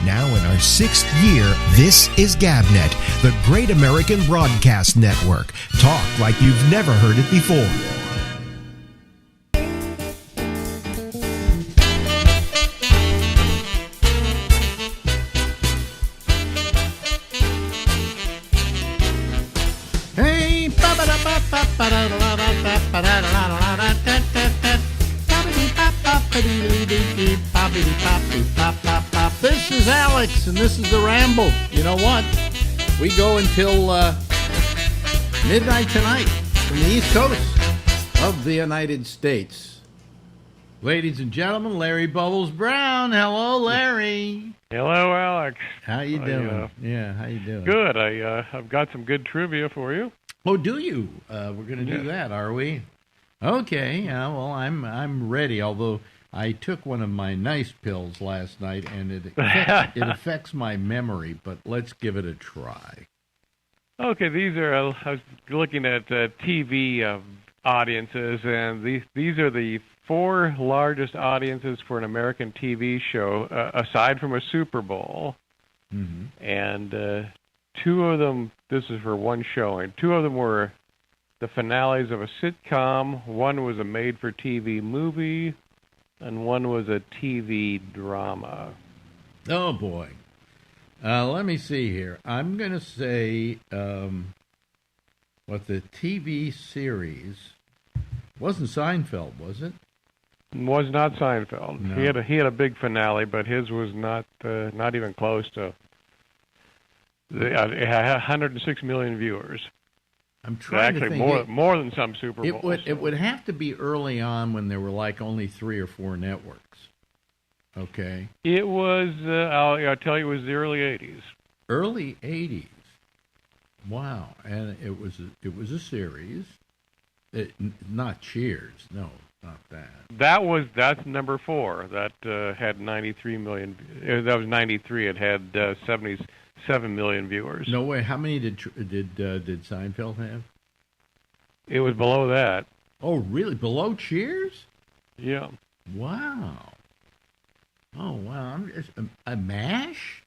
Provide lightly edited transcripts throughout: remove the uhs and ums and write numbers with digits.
Now in our 6th year, this is GabNet, the Great American Broadcast Network. Talk like you've never heard it before. Hey, this is Alex, and this is the Ramble. You know what? We go until midnight tonight from the East Coast of the United States. Ladies and gentlemen, Larry Bubbles Brown. Hello, Larry. Hello, Alex. How you doing? How you doing? Good. I've got some good trivia for you. Oh, do you? We're going to do that, are we? Okay. Yeah. Well, I'm ready. Although I took one of my nice pills last night, and it affects my memory. But let's give it a try. Okay. These are. I was looking at TV audiences, and these are the 4 largest audiences for an American TV show, aside from a Super Bowl. Mm-hmm. And 2 of them, this is for one showing, 2 of them were the finales of a sitcom. One was a made-for-TV movie, and one was a TV drama. Oh, boy. Let me see here. I'm going to say what the TV series wasn't Seinfeld, was it? Was not Seinfeld. No. He had a big finale, but his was not even close to. It had 106 million viewers. I'm trying to think. More than some Super Bowls. It would have to be early on when there were like only 3 or 4 networks. Okay. It was. I'll tell you, it was the early '80s. Early '80s. Wow, and it was a series. Not Cheers. No, not that. That's number 4. That had 93 million. That was 93. It had 77 million viewers. No way. How many did Seinfeld have? It was below that. Oh, really? Below Cheers? Yeah. Wow. Oh, wow. A MASH?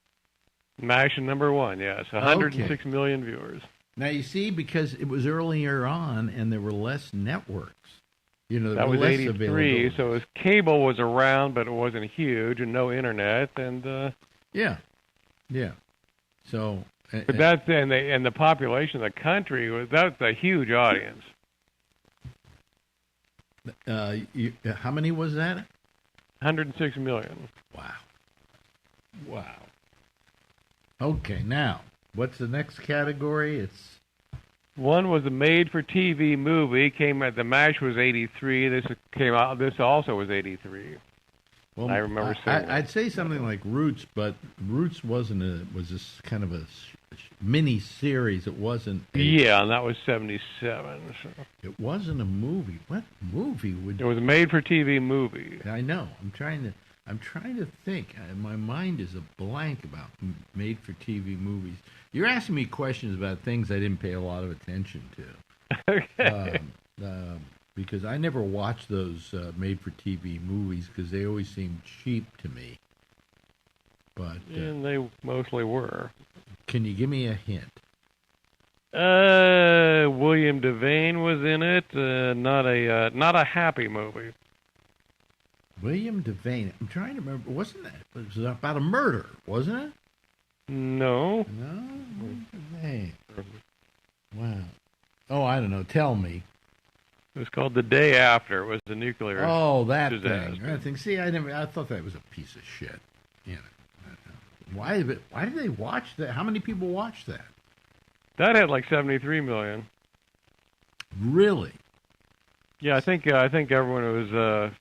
MASH number 1. Yes, 106 million viewers. Now, you see, because it was earlier on and there were less networks. You know, that was 83, so cable was around, but it wasn't huge, and no internet, and yeah. So, but that's and the population of the country that's a huge audience. How many was that? 106 million. Wow. Okay, now what's the next category? It's one was a made-for-TV movie. The MASH was 83. This came out. This also was 83. Well, I remember saying I'd say something like Roots, but Roots was this kind of a mini series. It wasn't. Yeah, and that was 77. So. It wasn't a movie. What movie would? It was a made-for-TV movie. I know. I'm trying to think. My mind is a blank about made-for-TV movies. You're asking me questions about things I didn't pay a lot of attention to. Okay. Because I never watched those made-for-TV movies because they always seemed cheap to me. But and they mostly were. Can you give me a hint? William Devane was in it. Not a happy movie. William Devane. I'm trying to remember. Wasn't that? It was about a murder, wasn't it? No. Devane. Wow. Oh, I don't know. Tell me. It was called The Day After. It was the nuclear disaster. thing. See, I thought that was a piece of shit. You know, why did they watch that? How many people watched that? That had like 73 million. Really? Yeah, I think everyone was.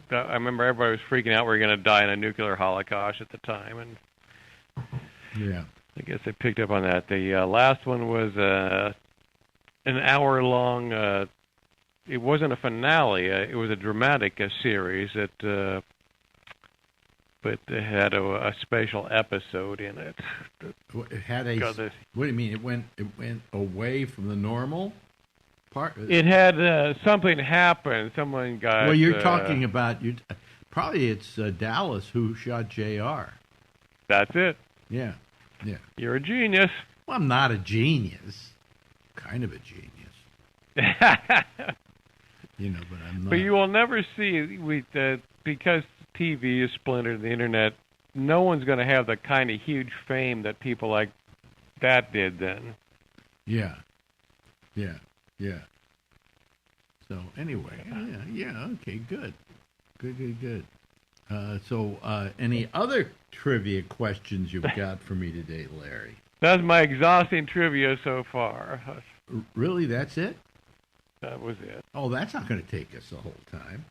I remember everybody was freaking out we were going to die in a nuclear holocaust at the time, and yeah, I guess they picked up on that. The last one was an hour-long. It wasn't a finale. It was a dramatic series that, but it had a special episode in it. It had a. What do you mean? It went away from the normal part. It had something happen. Someone got. Well, you're talking about probably it's Dallas who shot Jr. That's it. Yeah. Yeah. You're a genius. Well, I'm not a genius. Kind of a genius. But I'm not. But you will never see, because TV is splintered, the internet, no one's going to have the kind of huge fame that people like that did then. Yeah. Yeah. Yeah. So anyway, yeah, okay, good. Good. So any other trivia questions you've got for me today, Larry? That's my exhausting trivia so far. Really, that's it? That was it. Oh, that's not going to take us the whole time.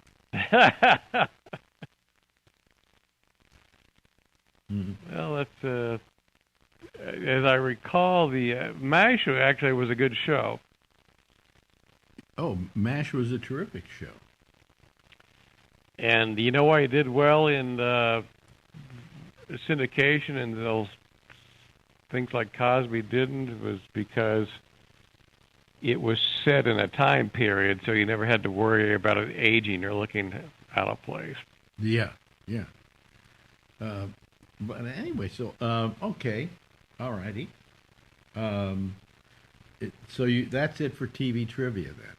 Well, that's as I recall, the MASH actually was a good show. Oh, MASH was a terrific show. And you know why it did well in syndication and those things like Cosby didn't? It was because it was set in a time period, so you never had to worry about it aging or looking out of place. Yeah. But anyway, so okay, all righty. So that's it for TV trivia then.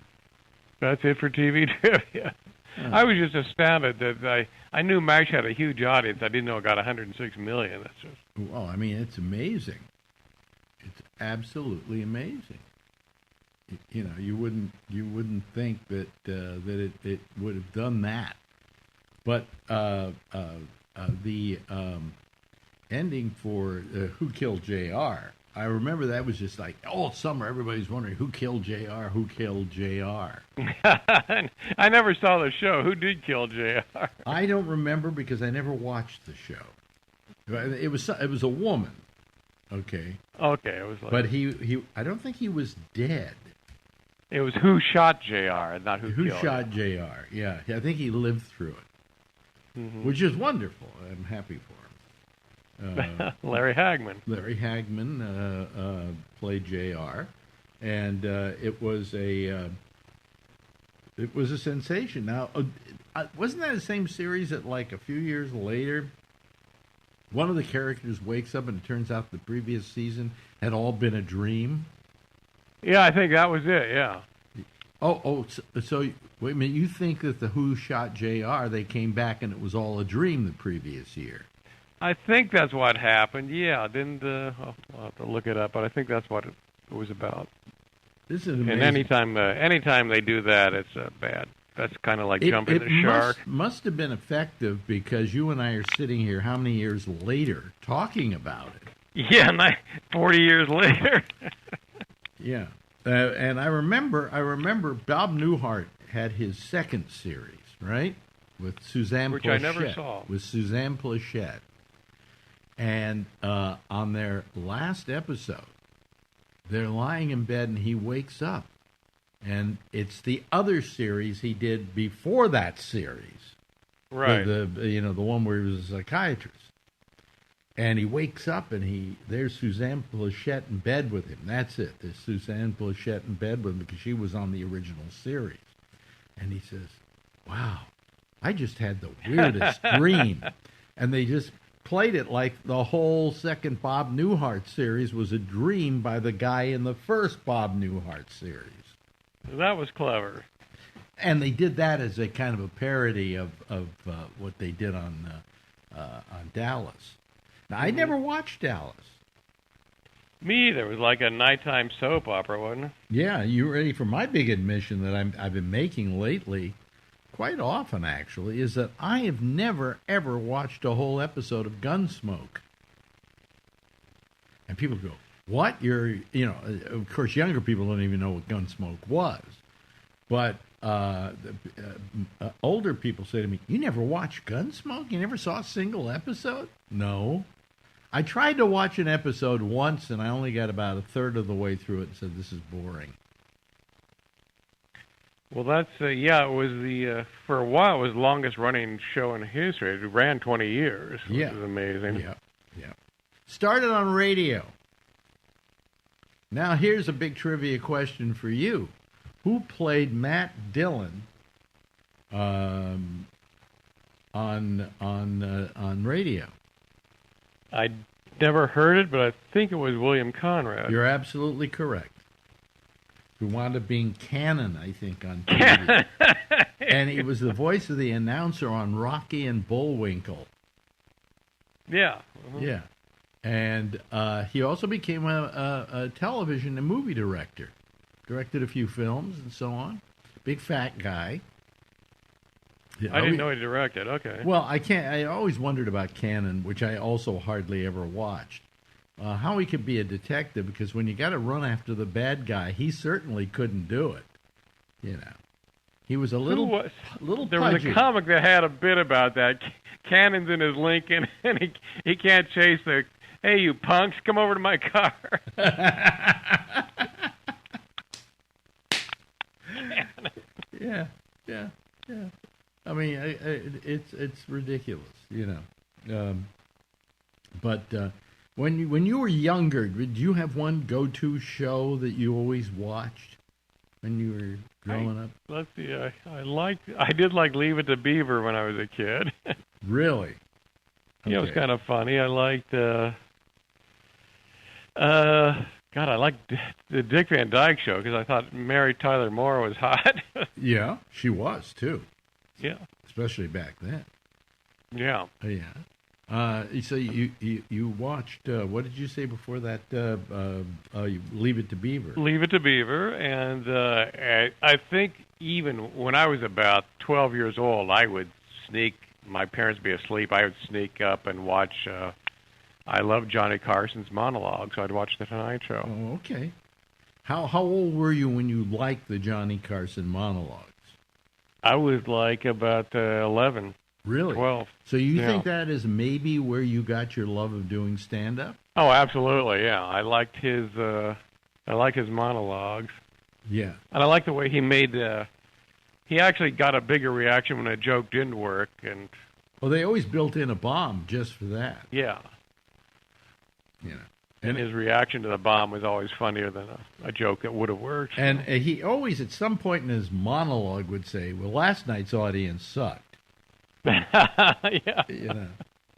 That's it for TV trivia. I was just astounded that I knew MASH had a huge audience. I didn't know it got 106 million. That's just... Well, I mean, it's amazing. It's absolutely amazing. You wouldn't think that it would have done that. But the ending for Who Killed JR. I remember that was just like all summer. Everybody's wondering who killed JR. Who killed JR? I never saw the show. Who did kill JR? I don't remember because I never watched the show. It was a woman. Okay. Okay, it was like. But he I don't think he was dead. It was who shot JR, not who killed shot him. JR. Yeah, I think he lived through it, which is wonderful. I'm happy for him. Larry Hagman. Larry Hagman played JR, and it was a sensation. Now, wasn't that the same series that like a few years later, one of the characters wakes up and it turns out the previous season had all been a dream? Yeah, I think that was it. Yeah. So wait a minute. You think that the Who Shot JR? They came back and it was all a dream the previous year. I think that's what happened. Yeah, I'll have to look it up, but I think that's what it was about. This is amazing. And anytime they do that, it's bad. That's kind of like jumping the shark. It must have been effective because you and I are sitting here how many years later talking about it? Yeah, 40 years later. Yeah, and I remember Bob Newhart had his second series, right, with Suzanne Pleshette. Which I never saw. With Suzanne Pleshette. And on their last episode, they're lying in bed and he wakes up. And it's the other series he did before that series. Right. The one where he was a psychiatrist. And he wakes up and there's Suzanne Pleshette in bed with him. That's it. There's Suzanne Pleshette in bed with him because she was on the original series. And he says, wow, I just had the weirdest dream. And they just played it like the whole second Bob Newhart series was a dream by the guy in the first Bob Newhart series. That was clever. And they did that as a kind of a parody of what they did on Dallas. Now, I never watched Dallas. Me either. It was like a nighttime soap opera, wasn't it? Yeah, you ready for my big admission that I've been making lately? Quite often, actually, is that I have never, ever watched a whole episode of Gunsmoke. And people go, what? Of course, younger people don't even know what Gunsmoke was. But older people say to me, you never watched Gunsmoke? You never saw a single episode? No. I tried to watch an episode once, and I only got about a third of the way through it and said, this is boring. Well, that's, it was for a while, it was the longest running show in history. It ran 20 years, which is amazing. Yeah. Started on radio. Now, here's a big trivia question for you. Who played Matt Dillon on radio? I never heard it, but I think it was William Conrad. You're absolutely correct. Who wound up being Cannon, I think, on TV. And he was the voice of the announcer on Rocky and Bullwinkle. Yeah. Yeah. And he also became a television and movie director. Directed a few films and so on. Big fat guy. I didn't know he directed. Okay. Well, I always wondered about Cannon, which I also hardly ever watched. How he could be a detective, because when you got to run after the bad guy, he certainly couldn't do it. You know, he was a little There pudgy. was a comic that had a bit about that. Cannon's in his Lincoln, and he can't chase the. Hey, you punks, come over to my car. Yeah. I mean, it's ridiculous, you know. But when you were younger, did you have one go-to show that you always watched when you were growing up? Let's see. I did like Leave It to Beaver when I was a kid. Really? Okay. Yeah, it was kind of funny. I liked. I liked the Dick Van Dyke Show because I thought Mary Tyler Moore was hot. Yeah, she was too. Yeah. Especially back then. Yeah. Yeah. So you watched, what did you say before that? Leave It to Beaver. Leave It to Beaver. And I think even when I was about 12 years old, I would sneak, my parents would be asleep, I would sneak up and watch, I loved Johnny Carson's monologue, so I'd watch The Tonight Show. Oh, okay. How old were you when you liked the Johnny Carson monologues? I was like about 11. Really? 12. So you think that is maybe where you got your love of doing stand-up? Oh, absolutely, yeah. I liked his monologues. Yeah. And I like the way he made, he actually got a bigger reaction when a joke didn't work. And well, they always built in a bomb just for that. Yeah. You know. And his reaction to the bomb was always funnier than a joke that would have worked. And he always, at some point in his monologue, would say, well, last night's audience sucked. Yeah. You know,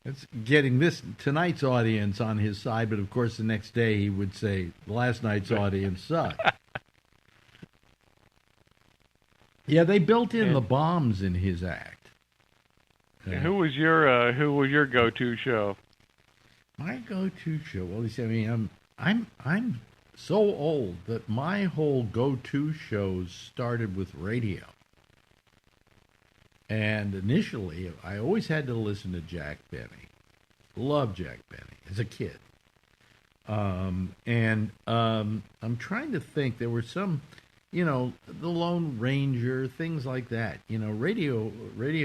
it's getting tonight's audience on his side, but of course the next day he would say, last night's audience sucked. Yeah, they built in the bombs in his act. Who was your go-to show? My go-to show. Well, you see, I mean, I'm so old that my whole go-to shows started with radio. And initially, I always had to listen to Jack Benny. Loved Jack Benny as a kid. I'm trying to think. There were some, you know, the Lone Ranger, things like that. You know, radio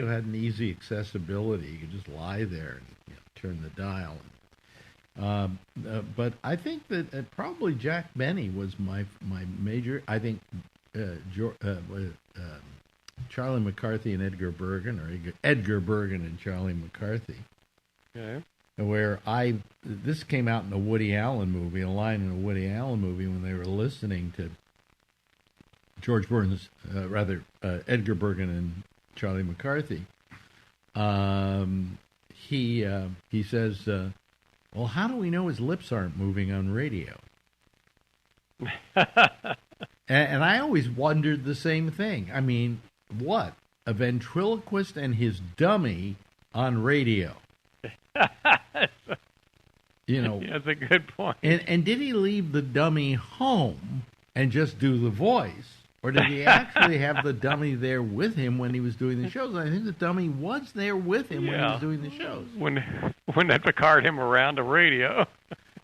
had an easy accessibility. You could just lie there and turn the dial. But I think that probably Jack Benny was my major. I think Charlie McCarthy and Edgar Bergen, or Edgar Bergen and Charlie McCarthy. Okay. Where this came out in a Woody Allen movie, a line in a Woody Allen movie when they were listening to Edgar Bergen and Charlie McCarthy. He says, well, how do we know his lips aren't moving on radio? and I always wondered the same thing. I mean, what? A ventriloquist and his dummy on radio. You know, that's a good point. And did he leave the dummy home and just do the voice? Or did he actually have the dummy there with him when he was doing the shows? I think the dummy was there with him when he was doing the shows. When they Picard him around the radio.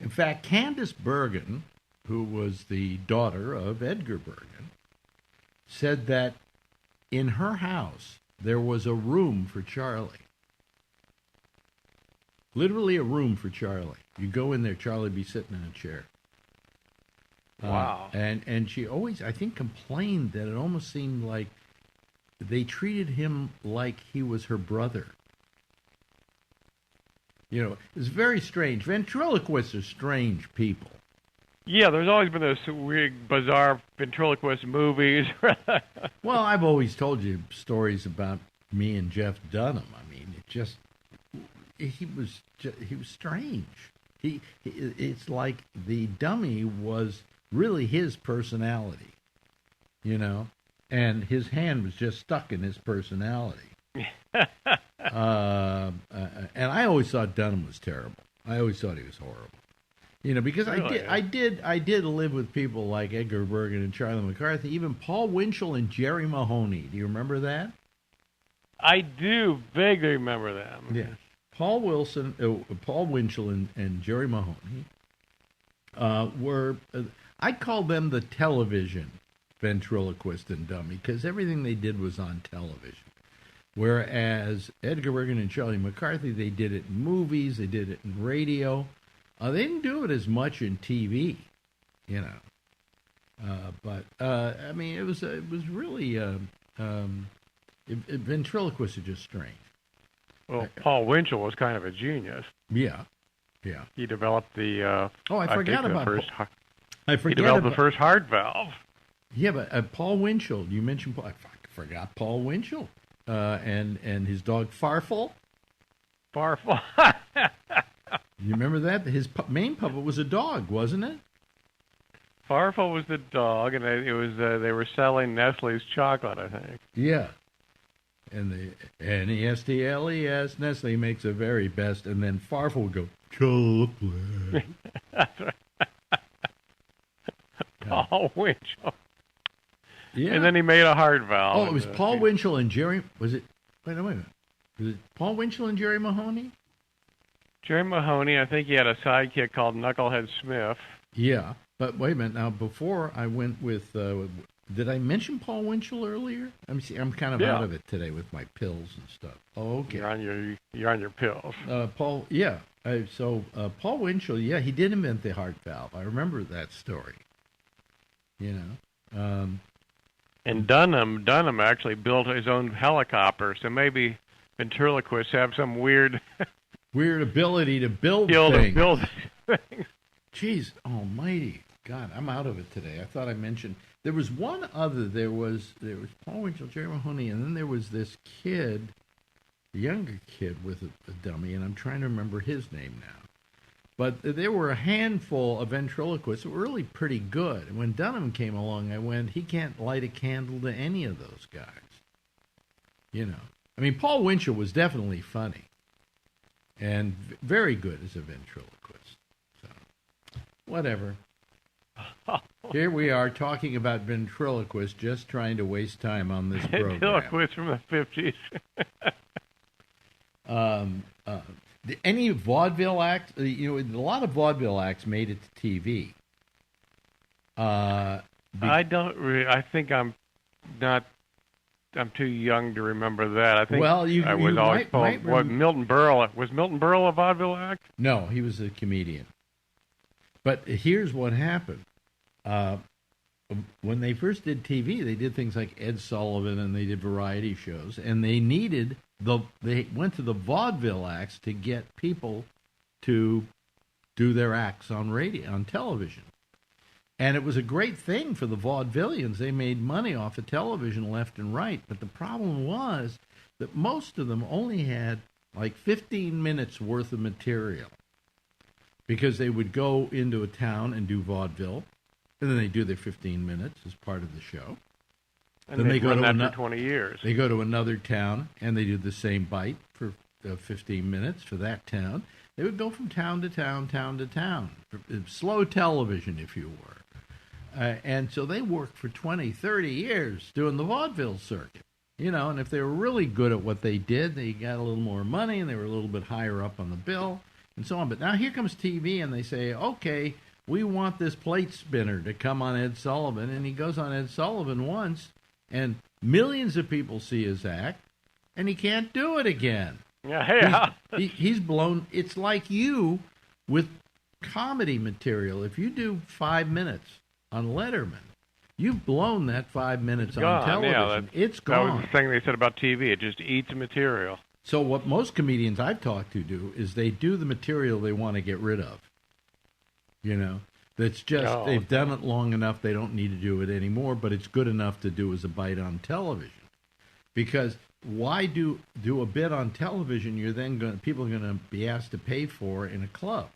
In fact, Candace Bergen, who was the daughter of Edgar Bergen, said that in her house there was a room for Charlie. Literally a room for Charlie. You go in there, Charlie be sitting in a chair. Wow. And she always, I think, complained that it almost seemed like they treated him like he was her brother. You know, it's very strange. Ventriloquists are strange people. Yeah, there's always been those weird, bizarre ventriloquist movies. Well, I've always told you stories about me and Jeff Dunham. I mean, it just, he was strange. It's like the dummy was really his personality, you know, and his hand was just stuck in his personality. And I always thought Dunham was terrible. I always thought he was horrible. You know, because Really? I did live with people like Edgar Bergen and Charlie McCarthy, even Paul Winchell and Jerry Mahoney. Do you remember that? I do vaguely remember them. Yeah. Paul Winchell and Jerry Mahoney were, I call them the television ventriloquist and dummy, because everything they did was on television. Whereas Edgar Bergen and Charlie McCarthy, they did it in movies, they did it in radio. They didn't do it as much in TV, you know. But I mean, it was really ventriloquists are just strange. Well, Paul Winchell was kind of a genius. Yeah. He developed the. I forgot about. He developed the first heart valve. Yeah, but Paul Winchell. You mentioned Paul. I forgot Paul Winchell. And his dog Farfel. Farfel. You remember that? His main puppet was a dog, wasn't it? Farfel was the dog, and it was they were selling Nestle's chocolate, I think. Yeah. And the Nestles, Nestle makes the very best, and then Farfel would go, chocolate. That's right. Paul Winchell. Yeah. And then he made a heart valve. Oh, it was Paul Winchell and Jerry. Was it? Wait a minute. Was it Paul Winchell and Jerry Mahoney? Jerry Mahoney, I think he had a sidekick called Knucklehead Smith. Yeah, but wait a minute. Now, before I went with, did I mention Paul Winchell earlier? I'm kind of out of it today with my pills and stuff. Oh, okay. You're on your pills. Paul, yeah. Paul Winchell, yeah, he did invent the heart valve. I remember that story. You know. And Dunham actually built his own helicopter, so maybe ventriloquists have some weird ability to build things. Jeez, almighty. God, I'm out of it today. I thought I mentioned there was one other. There was Paul Winchell, Jerry Mahoney, and then there was this kid, a younger kid with a dummy, and I'm trying to remember his name now. But there were a handful of ventriloquists that were really pretty good. And when Dunham came along, I went, he can't light a candle to any of those guys. You know. I mean, Paul Winchell was definitely funny. And very good as a ventriloquist. So, whatever. Here we are talking about ventriloquists, just trying to waste time on this program. Ventriloquists from the 50s. Any vaudeville acts? You know, a lot of vaudeville acts made it to TV. I think I'm too young to remember that. I think I was always told. Milton Berle was Milton Berle a vaudeville act? No, he was a comedian. But here's what happened. When they first did TV, they did things like Ed Sullivan, and they did variety shows, and they went to the vaudeville acts to get people to do their acts on radio, on television. And it was a great thing for the vaudevillians. They made money off of television left and right. But the problem was that most of them only had like 15 minutes worth of material, because they would go into a town and do vaudeville, and then they do their 15 minutes as part of the show. And then they go to 20 years. They go to another town, and they do the same bite for 15 minutes for that town. They would go from town to town, town to town. Slow television, if you were. And so they worked for 20, 30 years doing the vaudeville circuit. You know, and if they were really good at what they did, they got a little more money, and they were a little bit higher up on the bill, and so on. But now here comes TV, and they say, okay, we want this plate spinner to come on Ed Sullivan. And he goes on Ed Sullivan once, and millions of people see his act, and he can't do it again. Yeah. He's blown. It's like you with comedy material. If you do 5 minutes on Letterman, you've blown that 5 minutes on television. Yeah, it's gone. That was the thing they said about TV. It just eats material. So what most comedians I've talked to do is they do the material they want to get rid of. You know, that's just, they've done it long enough, they don't need to do it anymore, but it's good enough to do as a bite on television. Because why do a bit on television you're then people are going to be asked to pay for in a club?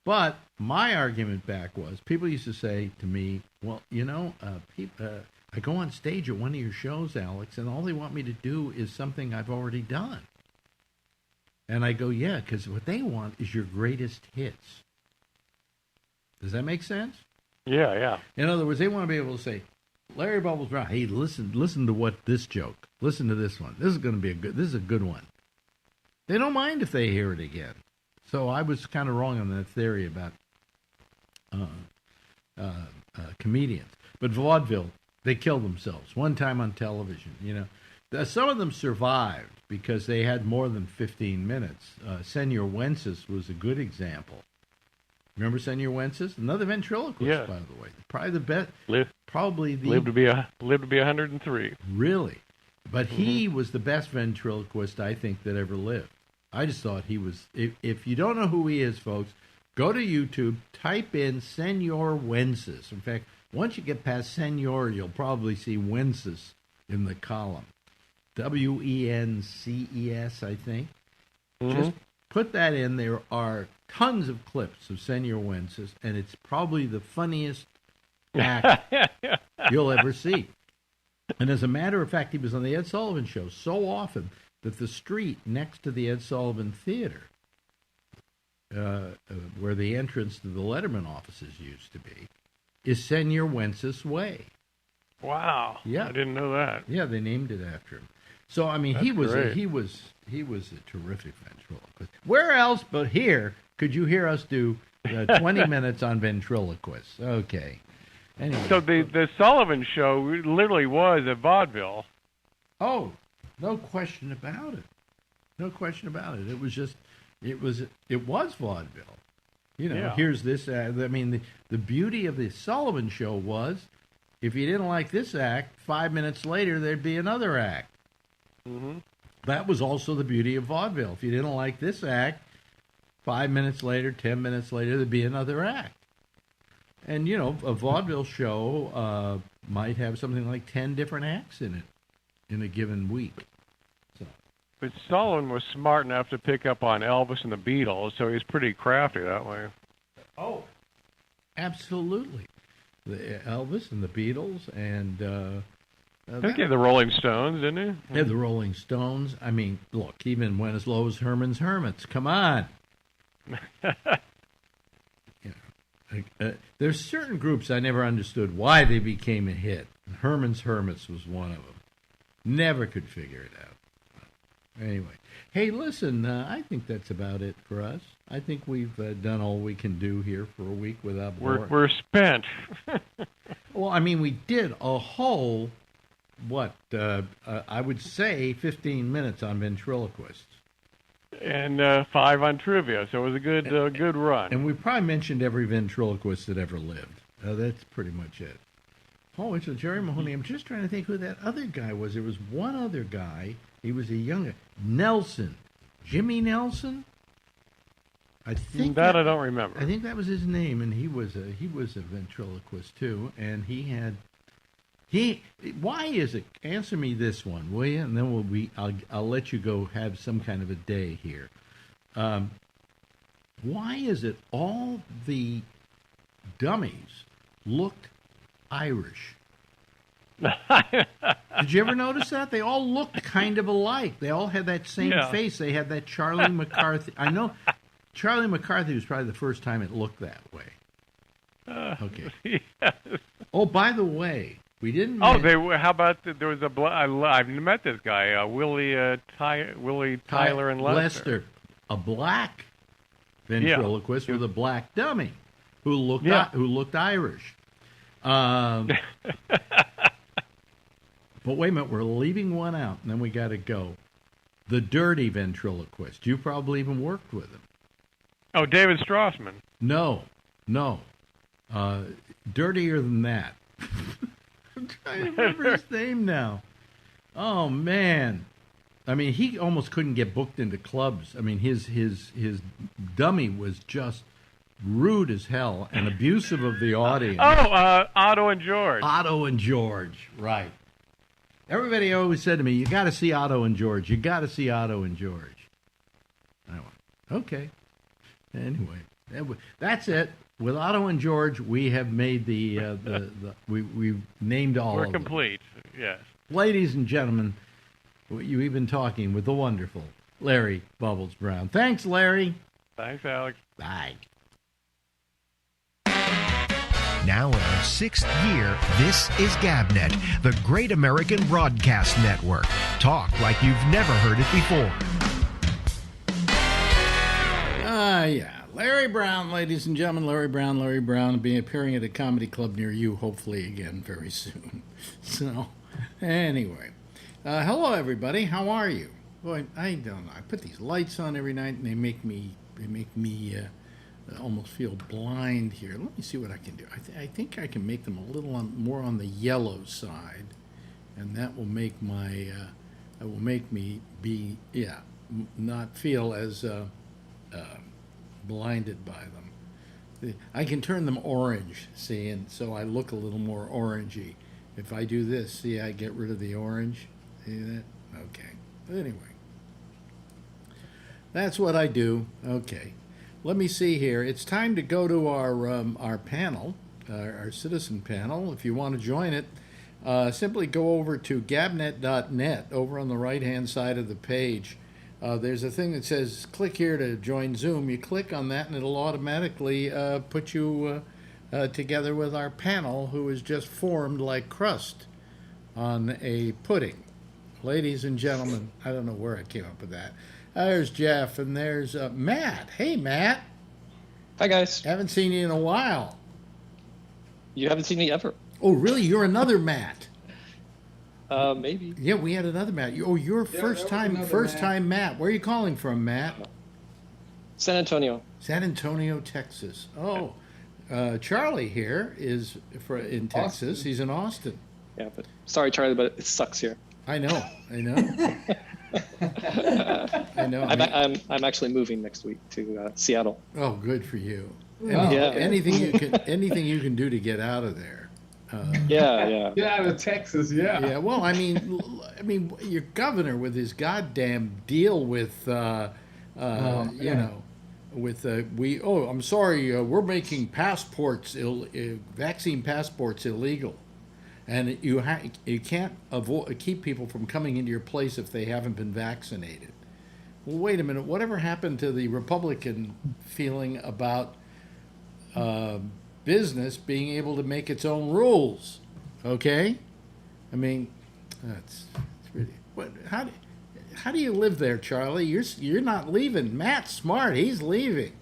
But my argument back was, people used to say to me, well, I go on stage at one of your shows, Alex, and all they want me to do is something I've already done. And I go, yeah, because what they want is your greatest hits. Does that make sense? Yeah. In other words, they want to be able to say, Larry Bubbles Brown, hey, listen to what this joke. Listen to this one. This is a good one. They don't mind if they hear it again. So I was kind of wrong on that theory about comedians. But vaudeville, they kill themselves one time on television. Some of them survived because they had more than 15 minutes. Senor Wences was a good example. Remember Senor Wences? Another ventriloquist, by the way. Probably the best. Lived to be 103. Really? But he was the best ventriloquist, I think, that ever lived. I just thought he was... If you don't know who he is, folks, go to YouTube, type in Senor Wences. In fact, once you get past Senor, you'll probably see Wences in the column. Wences, I think. Just put that in. There are tons of clips of Senor Wences, and it's probably the funniest act you'll ever see. And as a matter of fact, he was on the Ed Sullivan Show so often that the street next to the Ed Sullivan Theater, where the entrance to the Letterman offices used to be, is Senor Wences Way. Wow. Yeah. I didn't know that. Yeah, they named it after him. So I mean, he was a terrific ventriloquist. Where else but here could you hear us do 20 minutes on ventriloquists? Okay. Anyway. So the Sullivan Show literally was a vaudeville. Oh, no question about it. No question about it. It was vaudeville. Here's this. The beauty of the Sullivan Show was, if you didn't like this act, 5 minutes later there'd be another act. Mm-hmm. That was also the beauty of vaudeville. If you didn't like this act, 5 minutes later, 10 minutes later, there'd be another act. And, a vaudeville show might have something like 10 different acts in it in a given week. So. But Sullivan was smart enough to pick up on Elvis and the Beatles, so he's pretty crafty that way. Oh, absolutely. The Elvis and the Beatles and... I think he had the Rolling Stones, didn't he? Yeah, the Rolling Stones. I mean, look, even went as low as Herman's Hermits. Come on. There's certain groups I never understood why they became a hit. Herman's Hermits was one of them. Never could figure it out. Anyway. Hey, listen, I think that's about it for us. I think we've done all we can do here for a week without boring. We're spent. Well, I mean, we did a whole... I would say 15 minutes on ventriloquists. And 5 on trivia, so it was a good run. And we probably mentioned every ventriloquist that ever lived. That's pretty much it. Oh, so Jerry Mahoney, I'm just trying to think who that other guy was. There was one other guy. He was a younger... Nelson. Jimmy Nelson? I think I don't remember. I think that was his name, and he was a ventriloquist, too, and he had... Why is it? Answer me this one, will you? And then I'll let you go have some kind of a day here. Why is it all the dummies looked Irish? Did you ever notice that? They all looked kind of alike. They all had that same face. They had that Charlie McCarthy. I know Charlie McCarthy was probably the first time it looked that way. Okay. Yes. Oh, by the way... We didn't. How about there was I've met this guy, Willie Tyler and Lester. A black ventriloquist with a black dummy who looked Irish. But wait a minute, we're leaving one out, and then we got to go. The dirty ventriloquist. You probably even worked with him. Oh, David Strassman. No. Dirtier than that. I'm trying to remember his name now. Oh, man. I mean, he almost couldn't get booked into clubs. I mean, his dummy was just rude as hell and abusive of the audience. Otto and George. Otto and George, right. Everybody always said to me, "You got to see Otto and George. You got to see Otto and George." I went, "Okay." Anyway, that's it. With Otto and George, we have made we've named all. We're of complete. them. Yes. Ladies and gentlemen, we've been talking with the wonderful Larry Bubbles Brown. Thanks, Larry. Thanks, Alex. Bye. Now in our 6th year, this is GabNet, the Great American Broadcast Network. Talk like you've never heard it before. Yeah. Larry Brown, ladies and gentlemen. Larry Brown will be appearing at a comedy club near you, hopefully again very soon. So, anyway. Hello, everybody. How are you? Boy, I don't know. I put these lights on every night, and they make me almost feel blind here. Let me see what I can do. I think I can make them a little more on the yellow side, and that will make me be not feel as blinded by them. I can turn them orange, see, and so I look a little more orangey. If I do this, see, I get rid of the orange. See that? Okay. But anyway, that's what I do. Okay. Let me see here. It's time to go to our panel, our citizen panel. If you want to join it, simply go over to gabnet.net. Over on the right-hand side of the page, there's a thing that says, click here to join Zoom. You click on that, and it'll automatically put you together with our panel, who is just formed like crust on a pudding. Ladies and gentlemen, I don't know where I came up with that. There's Jeff, and there's Matt. Hey, Matt. Hi, guys. Haven't seen you in a while. You haven't seen me ever. Oh, really? You're another Matt. Maybe. Yeah, we had another Matt. Oh, you're first time Matt. Where are you calling from, Matt? San Antonio. San Antonio, Texas. Oh, Charlie here is in Texas. Austin. He's in Austin. Yeah, but sorry, Charlie, but it sucks here. I know. I know. I'm actually moving next week to Seattle. Oh, good for you. Wow. Yeah. Anything you can do to get out of there. Yeah. Get out of Texas, yeah. Yeah. Well, I mean, your governor with his goddamn deal with, I'm sorry, we're making vaccine passports illegal. And you can't keep people from coming into your place if they haven't been vaccinated. Well, wait a minute. Whatever happened to the Republican feeling about business being able to make its own rules? Okay, I mean, it's really. How do you live there, Charlie? You're not leaving. Matt's smart. He's leaving.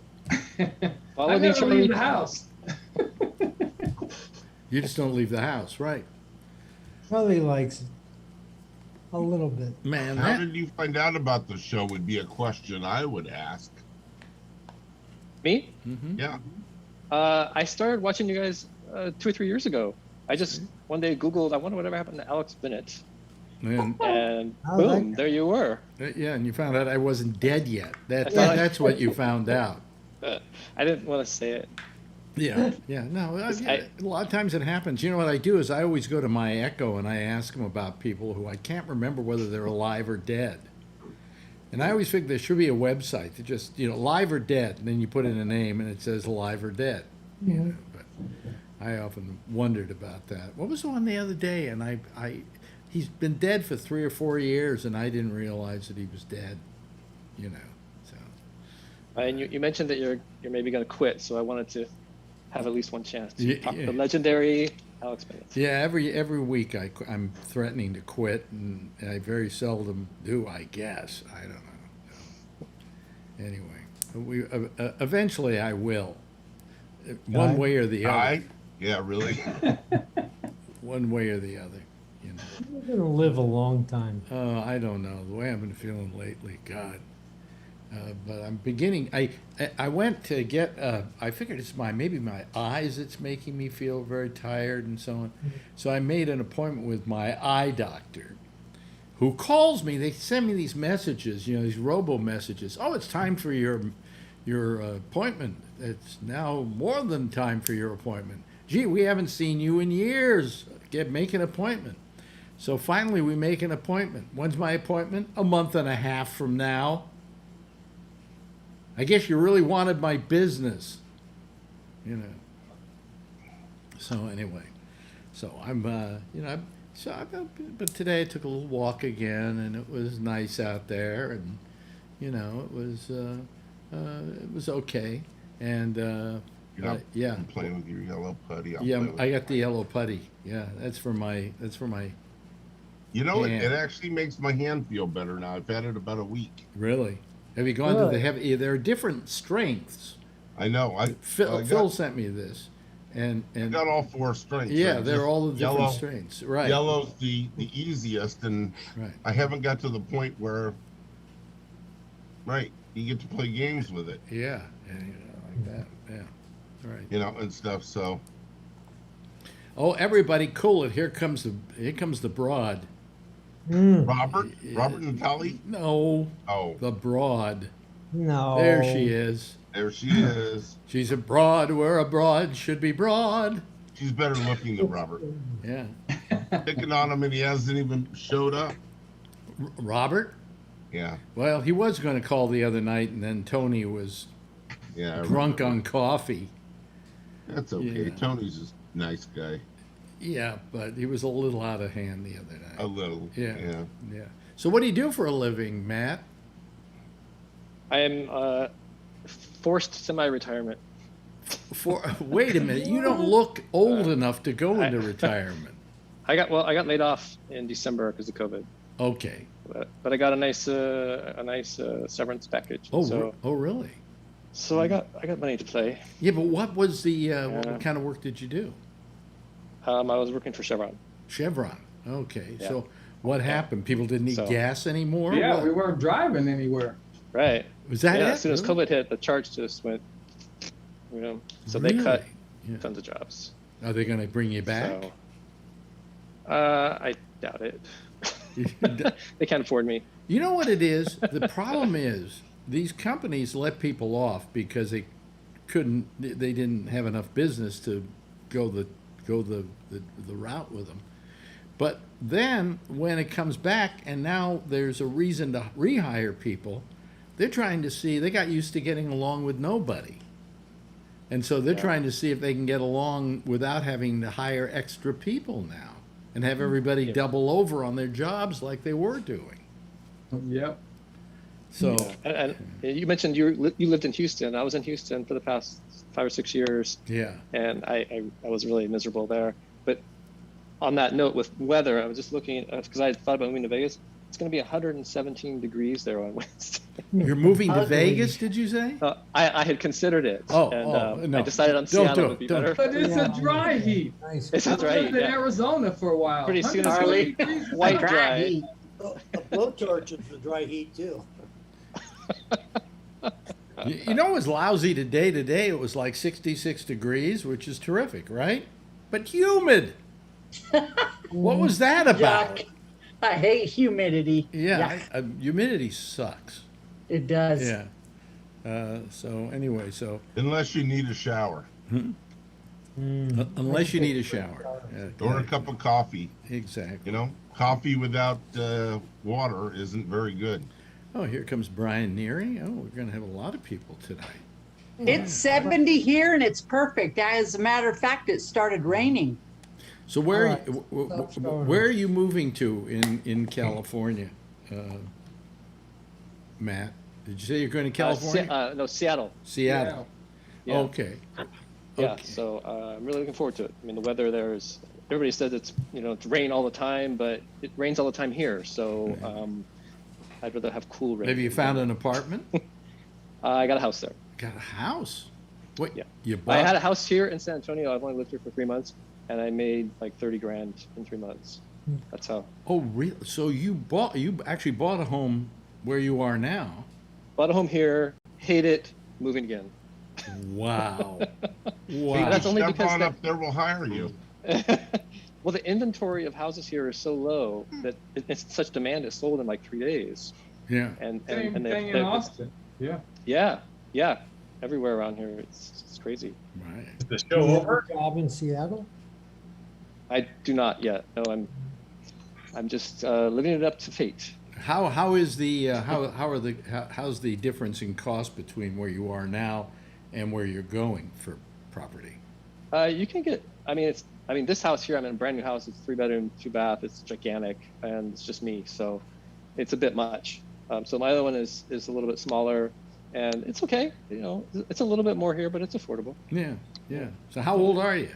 I never leave the house. You just don't leave the house, right? Charlie likes it. A little bit. Man, How did you find out about the show would be a question I would ask. Me? Mm-hmm. Yeah. I started watching you guys 2 or 3 years ago. I just one day Googled, I wonder whatever happened to Alex Bennett. And boom, there you were. Yeah, and you found out I wasn't dead yet. That's what you found out. I didn't want to say it. Yeah. No, a lot of times it happens. You know what I do is I always go to my Echo and I ask them about people who I can't remember whether they're alive or dead. And I always think there should be a website that just, live or dead, and then you put in a name and it says alive or dead. Yeah. But I often wondered about that. What was the one the other day? And he's been dead for 3 or 4 years, and I didn't realize that he was dead. So. And you mentioned that you're maybe going to quit, so I wanted to have at least one chance to talk to the legendary Alex Bennett. Yeah, every week I'm threatening to quit, and I very seldom do, I guess. I don't know. Anyway, eventually I will. One way or the other. Yeah, really. One way or the other. You're going to live a long time. I don't know. The way I've been feeling lately, God. But I'm beginning. I went to get. I figured it's maybe my eyes that's making me feel very tired and so on. So I made an appointment with my eye doctor, who calls me. They send me these messages, these robo messages. Oh, it's time for your appointment. It's now more than time for your appointment. Gee, we haven't seen you in years. Make an appointment. So finally we make an appointment. When's my appointment? A month and a half from now. I guess you really wanted my business, you know. So anyway, so I'm, but today I took a little walk again, and it was nice out there, and you know, it was okay, and yeah. I'm playing with your yellow putty. I got the yellow putty. Yeah, that's for my. You know, hand. it actually makes my hand feel better now. I've had it about a week. Really? Have you gone to the heavy? There are different strengths. I know. Phil sent me this, and I got all 4 strengths. Yeah, they're all the different strengths. Right. Yellow's the easiest, and I haven't got to the point where. Right, you get to play games with it. Yeah, like that. Yeah, right. You know, and stuff. So. Oh, everybody, cool it! Here comes the broad. Robert Natali? No. Oh. The broad. No. There she is. There she is. She's a broad where a broad should be broad. She's better looking than Robert. Yeah. Picking on him and he hasn't even showed up. Robert? Yeah. Well, he was going to call the other night, and then Tony was drunk on coffee. That's okay. Yeah. Tony's a nice guy. Yeah, but he was a little out of hand the other night. A little. Yeah. So what do you do for a living, Matt? I am forced semi-retirement. Wait a minute. You don't look old enough to go into retirement. I got laid off in December because of COVID. Okay. But I got a nice severance package. Oh, really? So I got money to play. Yeah, but what was the what kind of work did you do? I was working for Chevron. Chevron. Okay. Yeah. So what happened? People didn't need gas anymore? Yeah, we weren't driving anywhere. Right. Was that it? As soon as COVID hit, the charge just went, you know, so they cut tons of jobs. Are they going to bring you back? So, I doubt it. They can't afford me. You know what it is? The problem is these companies let people off because they didn't have enough business to go the route with them. But then when it comes back and now there's a reason to rehire people, they're trying to see, they got used to getting along with nobody. And so they're trying to see if they can get along without having to hire extra people now and have everybody double over on their jobs like they were doing. Yep. So and you mentioned you lived in Houston. I was in Houston for the past 5 or 6 years. Yeah. And I was really miserable there. But on that note, with weather, I was just looking because I had thought about moving to Vegas. It's going to be 117 degrees there on Wednesday. You're moving to Vegas, did you say? I had considered it. No. I decided on Seattle would be better. But it's a dry heat. Nice. It's a dry heat. in Arizona for a while. Pretty soon it's going to be white dry. Heat. A blowtorch is for dry heat too. You know, it was lousy today. Today it was like 66 degrees, which is terrific, right? But humid. What was that about? Yuck. I hate humidity. Yeah, humidity sucks. It does. Yeah. So anyway, unless you need a shower. Unless you need a shower. Or a cup of coffee. Exactly. You know, coffee without water isn't very good. Oh, here comes Brian Neary. Oh, we're going to have a lot of people tonight. It's 70 here and it's perfect. As a matter of fact, it started raining. So where are you moving to in California, Matt? Did you say you're going to California? No, Seattle. Seattle. Yeah. Okay. Yeah. So I'm really looking forward to it. I mean, the weather there is. Everybody says it's rain all the time, but it rains all the time here. So I'd rather have cool rain. Have you found an apartment? I got a house there. Got a house? What? Yeah. You bought? I had a house here in San Antonio. I've only lived here for 3 months, and I made like 30 grand in 3 months. That's how. Oh, really? So you actually bought a home where you are now? Bought a home here, hate it, moving again. Wow. Wow. That's only because up there will hire you. Well, the inventory of houses here is so low that it's such demand. It's sold in like 3 days. Yeah. And Same thing in Austin. Yeah. Yeah. Everywhere around here, it's crazy. Right. The show over. Job in Seattle. I do not yet. No, I'm just living it up to fate. How's the difference in cost between where you are now and where you're going for property? You can get. I mean, this house here. I'm in a brand new house. It's 3-bedroom, 2-bath. It's gigantic, and it's just me. So, it's a bit much. So my other one is a little bit smaller, and it's okay. You know, it's a little bit more here, but it's affordable. Yeah. So how old are you?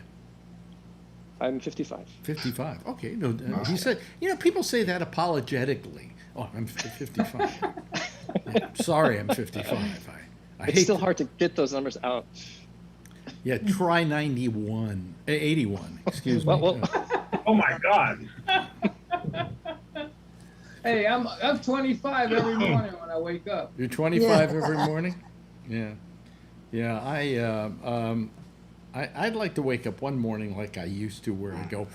I'm 55. 55. Okay. No, he said. You know, people say that apologetically. Oh, I'm 55. Yeah, sorry, I'm 55. It's still hard to get those numbers out. Yeah, try 91, 81. Excuse me. Well. Oh my God. Hey, I'm 25 every morning when I wake up. You're 25 every morning? Yeah. I'd like to wake up one morning like I used to, where I go,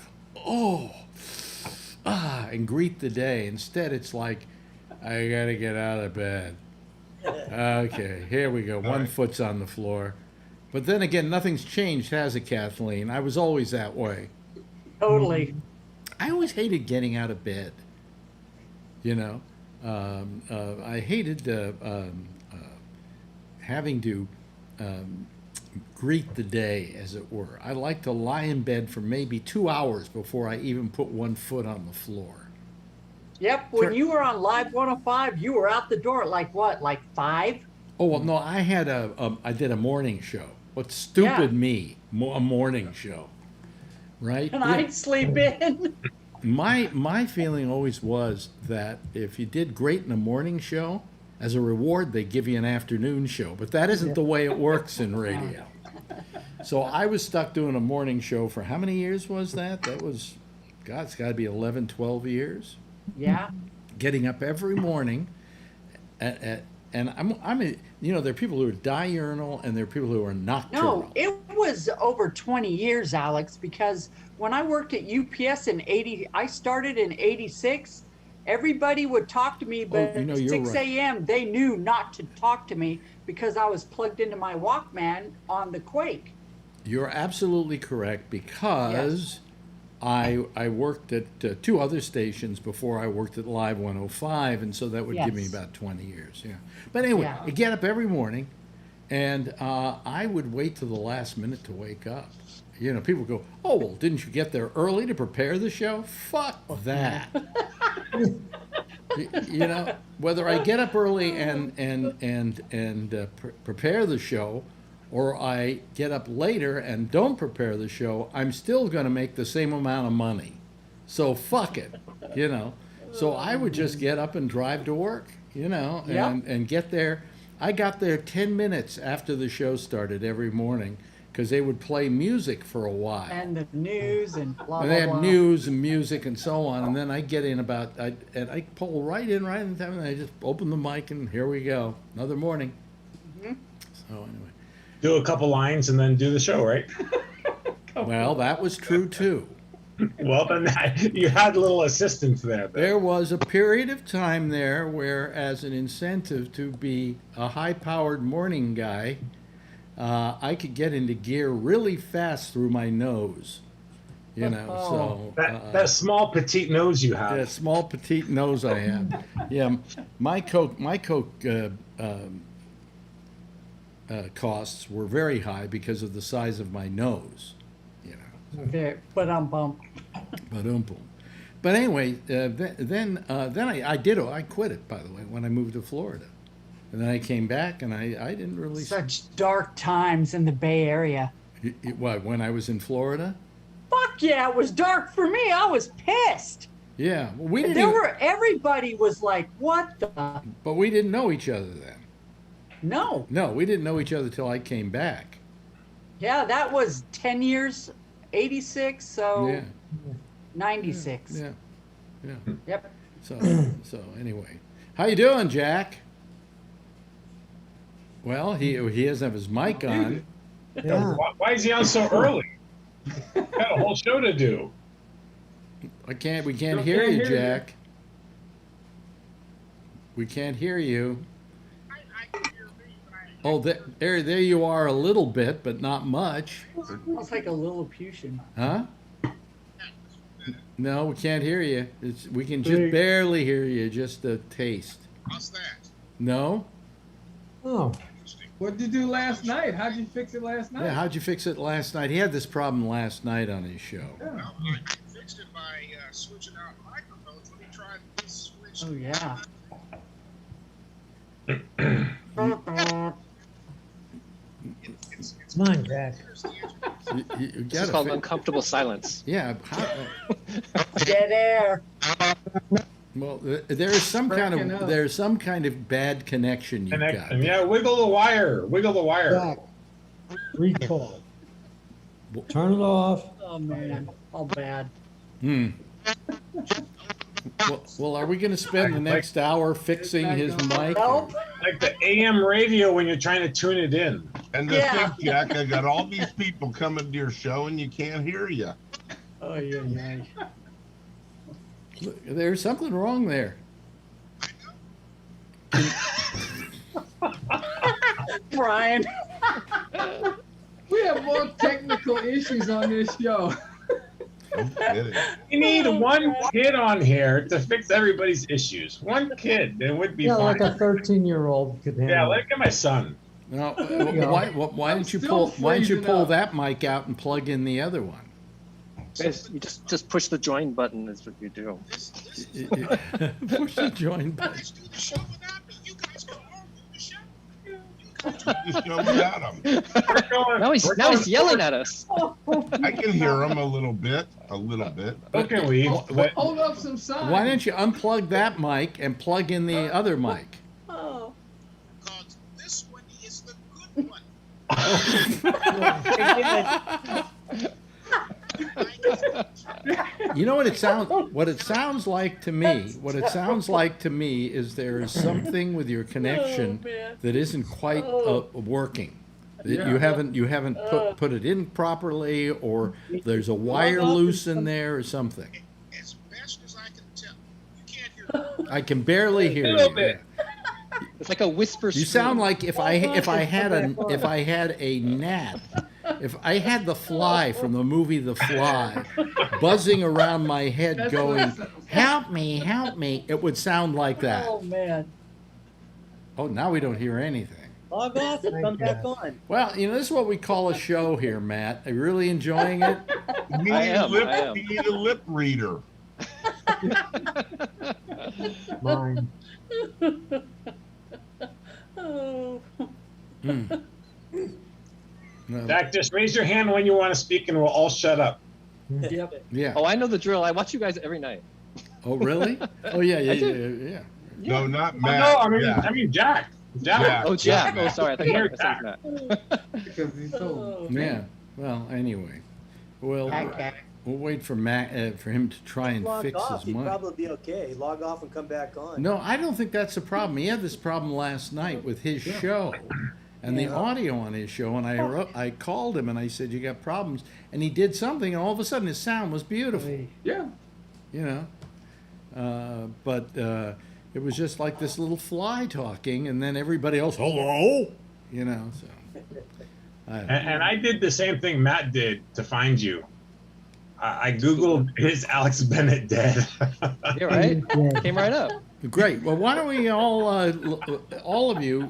and greet the day. Instead, it's like, I gotta get out of bed. Okay, here we go. One foot's on the floor. But then again, nothing's changed, has it, Kathleen? I was always that way. Totally. I always hated getting out of bed. You know, I hated having to greet the day, as it were. I like to lie in bed for maybe 2 hours before I even put one foot on the floor. Yep. When you were on Live 105, you were out the door at like 5? Oh, well, no, I did a morning show. What stupid me, a morning show, right? And I'd sleep in. My feeling always was that if you did great in a morning show, as a reward, they give you an afternoon show. But that isn't the way it works in radio. So I was stuck doing a morning show for how many years was that? That was, God, it's got to be 11, 12 years. Yeah. Getting up every morning, and there are people who are diurnal and there are people who are nocturnal. No, it was over 20 years, Alex, because when I worked at UPS I started in 86. Everybody would talk to me, but at 6 a.m. they knew not to talk to me because I was plugged into my Walkman on the Quake. You're absolutely correct, because I worked at 2 other stations before I worked at Live 105, and so that would give me about 20 years. Yeah. But anyway, I get up every morning, and I would wait till the last minute to wake up. You know, people go, "Oh, well, didn't you get there early to prepare the show?" Fuck that. You know, whether I get up early and prepare the show, or I get up later and don't prepare the show, I'm still going to make the same amount of money. So fuck it, you know. So I would just get up and drive to work, you know, and get there. I got there 10 minutes after the show started every morning, because they would play music for a while. And the news and blah, blah, blah. They had news and music and so on, and then I get in and I pull right in time, and I just open the mic, and here we go, another morning. Mm-hmm. So anyway. Do a couple lines and then do the show, right? Well, that was true too. Well, then you had a little assistance there. There was a period of time there where, as an incentive to be a high-powered morning guy, I could get into gear really fast through my nose, you know. So that small petite nose you have. That small petite nose I have. Yeah, my Coke costs were very high because of the size of my nose, you know. There, but anyway, then I quit it, by the way, when I moved to Florida. And then I came back, and I didn't really... Such dark times in the Bay Area. What, when I was in Florida? Fuck yeah, it was dark for me. I was pissed. Yeah, well, we didn't... Everybody was like, what the... But we didn't know each other then. No. No, we didn't know each other till I came back. Yeah, that was 10 years, 86, so 96. Yeah. Yep. So anyway. How you doing, Jack? Well, he doesn't have his mic on. Yeah. Why is he on so early? Got a whole show to do. We can't hear you, Jack. We can't hear you. Oh, there you are a little bit, but not much. Sounds like a Lilliputian. Huh? No, we can't hear you. We can just barely hear you, just a taste. How's that? No? Oh, What did you do last night? How'd you fix it last night? Yeah, how'd you fix it last night? He had this problem last night on his show. Yeah. Well, I fixed it by switching out microphones. Let me try this switch. Oh yeah. come on, Jack. You This gotta is called fi- uncomfortable silence. Yeah. Dead air. Well, there's some kind of bad connection you've got. Connection. Yeah, wiggle the wire. Wiggle the wire. Jack, recall. Turn it off. Oh man. How bad. Well, are we going to spend the next hour fixing his mic? Nope. Like the AM radio when you're trying to tune it in. And to think, Jack, I got all these people coming to your show and you can't hear you. Oh yeah. Look, there's something wrong there. Brian. We have more technical issues on this show. You need one kid on here to fix everybody's issues. One kid, it would be Yeah, fine. like a 13-year-old could handle. Yeah, let me get my son. No, go. why don't you pull that mic out and plug in the other one? You just push the join button is what you do. Push the join button. Guys do the show without me. You guys can all do the show. You guys do the show without him. Now he's yelling at us. I can hear him a little bit. So can we? But Hold up some signs. Why don't you unplug that mic and plug in the other mic? Oh. Because this one is the good one. You know what it sounds like to me? What it sounds like to me is there is something with your connection that isn't quite working. That you haven't put it in properly, or there's a wire loose in there or something. As best as I can tell, you can't hear me. I can barely hear little you. bit. It's like a whisper. You sound like if I had a gnat, if I had the fly from the movie The Fly buzzing around my head going, help me, it would sound like that. Oh man. Oh, now we don't hear anything. Log off and come back on. Well, this is what we call a show here, Matt. Are you really enjoying it? You need a lip reader. Mine. Oh. No. Jack, just raise your hand when you want to speak and we'll all shut up. Yep. Yeah. Oh, I know the drill. I watch you guys every night. Oh, really? Oh, yeah. No, not Oh, Matt. no, Yeah. I mean Jack. Jack. Oh, Jack. Oh, sorry. I thought Here, you said Matt. Because he's so. Yeah. Well, anyway, we'll wait for Matt for him to try and Log fix off, his he'd mic. probably be okay. Log off and come back on. No, I don't think that's a problem. He had this problem last night with his show and the audio on his show, and I called him and I said, you got problems, and he did something, and all of a sudden his sound was beautiful. Yeah. But it was just like this little fly talking, and then everybody else, hello, so. And I did the same thing Matt did to find you. I Googled, is Alex Bennett dead? You're right. Came right up. Great. Well, why don't we all of you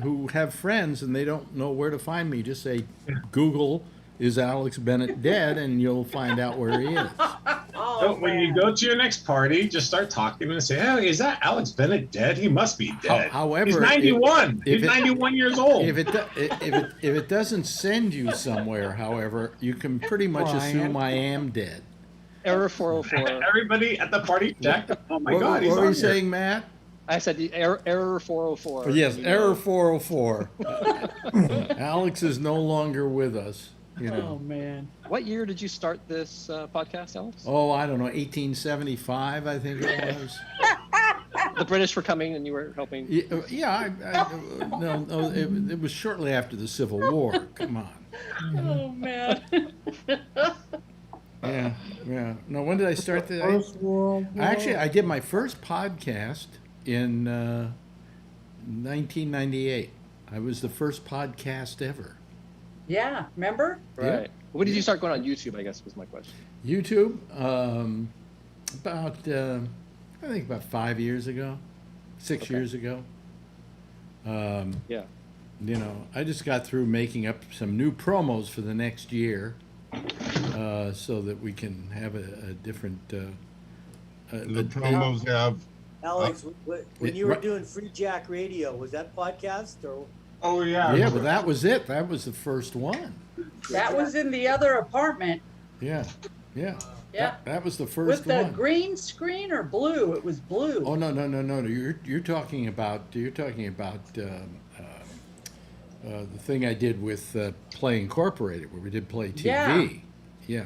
who have friends and they don't know where to find me, just say, Google, is Alex Bennett dead, and you'll find out where he is. So when you go to your next party, just start talking and say, "Hey, is that Alex Bennett dead? He must be dead." However, he's 91. He's 91 years old. If it doesn't send you somewhere, however, you can pretty much assume I am dead. Error 404. Everybody at the party, Jack. Oh my God, What he's were on you here. saying, Matt? I said the error 404. Yes, error 404. Alex is no longer with us. Oh man. What year did you start this podcast, Alex? Oh, I don't know, 1875, I think it was. The British were coming and you were helping. Yeah, no, it was shortly after the Civil War. Come on. Oh man. Yeah. No, when did I start that? First World War. Actually, I did my first podcast in 1998. I was the first podcast ever. Yeah, remember? Right. Yeah. When did you start going on YouTube, I guess was my question. YouTube, about, I think about 5 years ago, 6 Okay. years ago. Yeah. You know, I just got through making up some new promos for the next year, so that we can have a different. The promos have. Alex, when you were doing Free Jack Radio, was that podcast or? Oh yeah. Yeah, but that was it. That was the first one. That was in the other apartment. Yeah, yeah. Yeah. That was the first With the one. green screen or blue? It was blue. Oh no. You're talking about the thing I did with Play Incorporated, where we did Play TV. Yeah.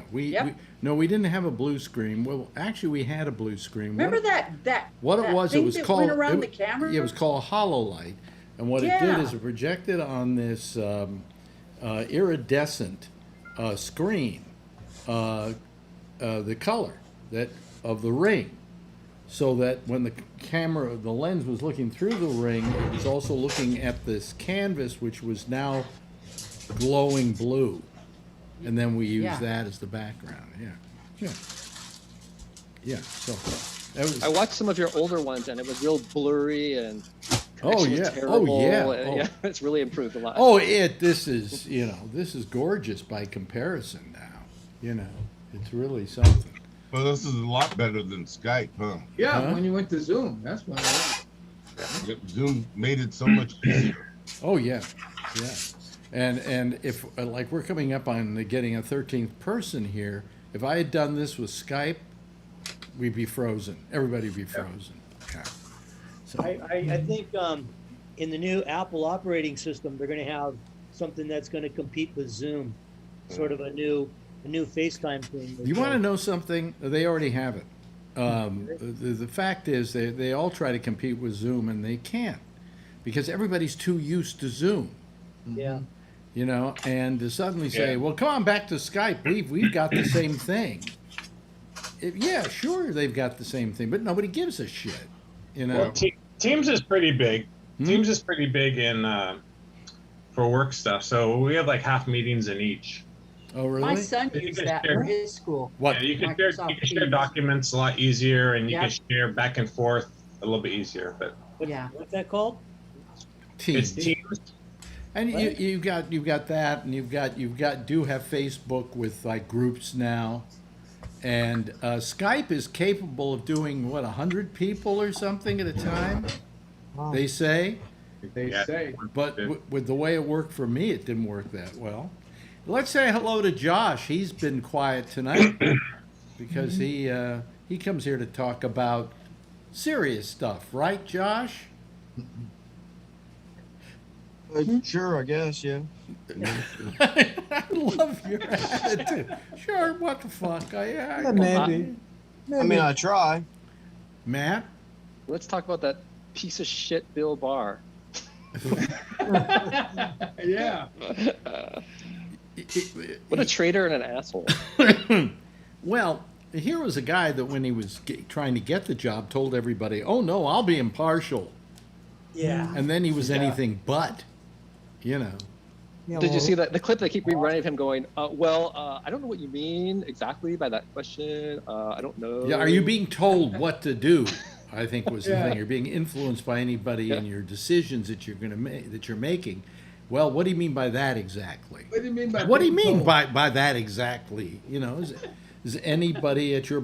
Yeah, we didn't have a blue screen. Well, actually, we had a blue screen. Remember that What it was? It thing was that called. went around the camera? Yeah, it was called HoloLight, and what it did is it projected on this iridescent screen the color of the ring, so that when the lens was looking through the ring, it was also looking at this canvas, which was now glowing blue, and then we used that as the background. Yeah. So that was. I watched some of your older ones, and it was real blurry and. Oh connection was yeah! terrible. Oh yeah! Yeah, it's really improved a lot. Oh, this is gorgeous by comparison now. You know, it's really something. Well, this is a lot better than Skype, huh? Yeah, when you went to Zoom, that's when. Zoom made it so much easier. Oh yeah, yeah. And if like we're coming up on getting a 13th person here, if I had done this with Skype, we'd be frozen. Everybody'd be frozen. Yeah. So I think in the new Apple operating system, they're going to have something that's going to compete with Zoom, sort of a new FaceTime thing. You want to know something? They already have it. The fact is, they all try to compete with Zoom, and they can't, because everybody's too used to Zoom. Yeah. You know, and to suddenly say, "Well, come on back to Skype. We've got the same thing." Yeah, sure, they've got the same thing, but nobody gives a shit. You know. Well, Teams is pretty big. Teams is pretty big in for work stuff. So we have like half meetings in each. Oh, really? My son used that for his school. What? Yeah, you can share documents a lot easier, and you can share back and forth a little bit easier. But what's that called? Teams. It's Teams. And you've got that, and you've got have Facebook with like groups now, and Skype is capable of doing 100 people or something at a time. Wow. They say. But with the way it worked for me, it didn't work that well. Let's say hello to Josh. He's been quiet tonight because he comes here to talk about serious stuff, right, Josh? Sure, I guess, yeah. I love your attitude. Sure, what the fuck? Maybe. I mean, I try. Matt? Let's talk about that piece of shit Bill Barr. Yeah. What a traitor and an asshole. Well, here was a guy that when he was trying to get the job told everybody, "Oh no, I'll be impartial." Yeah. And then he was anything but, you know. Yeah, Did you see the clip they keep rerunning of him going, I don't know what you mean exactly by that question. I don't know. Yeah, are you being told what to do? I think was the thing. You're being influenced by anybody in your decisions that you're going to make, that you're making. Well, what do you mean by that exactly? What do you mean by What do you mean by that exactly? You know, is anybody at your?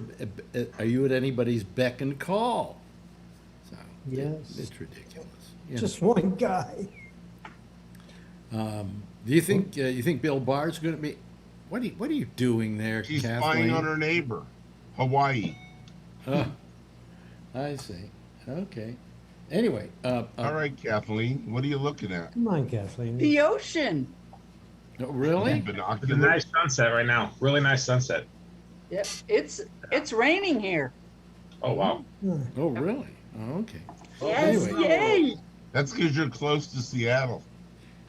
Are you at anybody's beck and call? So yes, it's ridiculous. Just one guy. Do you think Bill Barr's going to be? What are you doing there, She's Kathleen? spying on her neighbor, Hawaii. Oh, I see. Okay. Anyway. All right, Kathleen. What are you looking at? Come on, Kathleen. The ocean. Oh, really? It's a nice sunset right now. Really nice sunset. Yep. It's raining here. Oh wow. Oh really? Oh, okay. Yes. Anyway. Yay. That's because you're close to Seattle.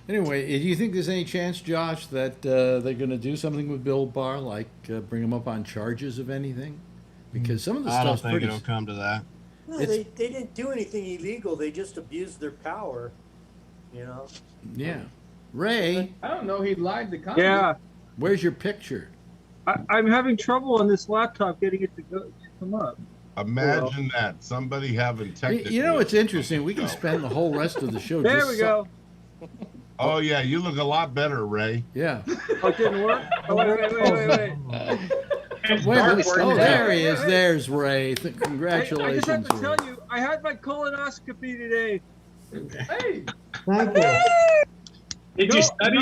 Anyway, do you think there's any chance, Josh, that they're going to do something with Bill Barr, like bring him up on charges of anything? Because some of the stuff's pretty. I don't think it'll come to that. No, they didn't do anything illegal. They just abused their power, you know. Yeah. Ray. I don't know. He lied to Congress. Yeah. Where's your picture? I'm having trouble on this laptop getting it to come up. Imagine that. Somebody having technical. You know, it's interesting. We can spend the whole rest of the show. There we go. Oh yeah, you look a lot better, Ray. Yeah. Oh, it didn't work. Oh, wait. Oh, there he is. There's Ray. Congratulations. I just have to tell you, I had my colonoscopy today. Hey. Thank you. Did you study?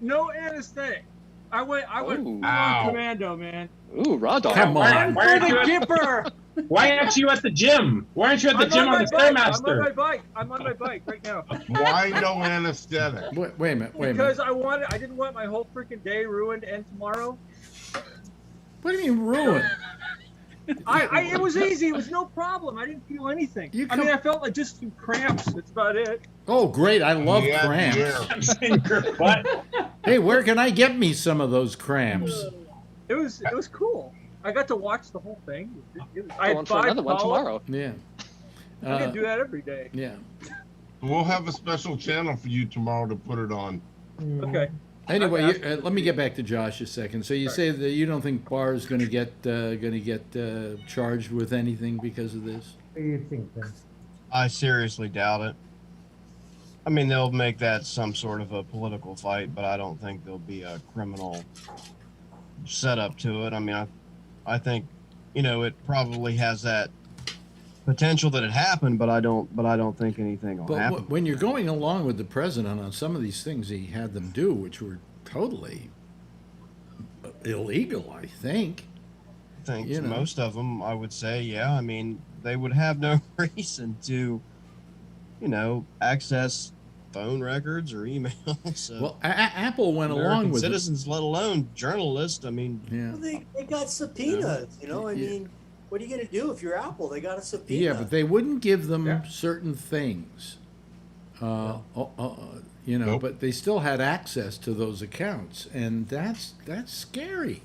No anesthetic. I went full commando, man. Ooh, raw dog. Come on. Why aren't you at the gym? Why aren't you at the gym on the Stairmaster? I'm on my bike right now. Why no anesthetic? Wait a minute. Because I didn't want my whole freaking day ruined and tomorrow. What do you mean ruined? It was easy. It was no problem. I didn't feel anything. I felt like just some cramps. That's about it. Oh, great. I love cramps. Hey, where can I get me some of those cramps? It was cool. I got to watch the whole thing. I had another one tomorrow. Yeah. I can do that every day. Yeah. We'll have a special channel for you tomorrow to put it on. Okay. Anyway, let me get back to Josh a second. So you say that you don't think Barr is going to get charged with anything because of this? What do you think, Ben? I seriously doubt it. I mean, they'll make that some sort of a political fight, but I don't think there'll be a criminal setup to it. I mean, I think, it probably has that potential that it happened, but I don't think anything will happen. When you're going along with the president on some of these things he had them do, which were totally illegal, I think. Most of them, I would say, yeah. I mean, they would have no reason to, access phone records or emails. So. Well, Apple went American along with citizens, let alone journalists. I mean, well, they got subpoenas. I mean, what are you going to do if you're Apple? They got a subpoena. Yeah, but they wouldn't give them certain things. Nope. But they still had access to those accounts, and that's scary.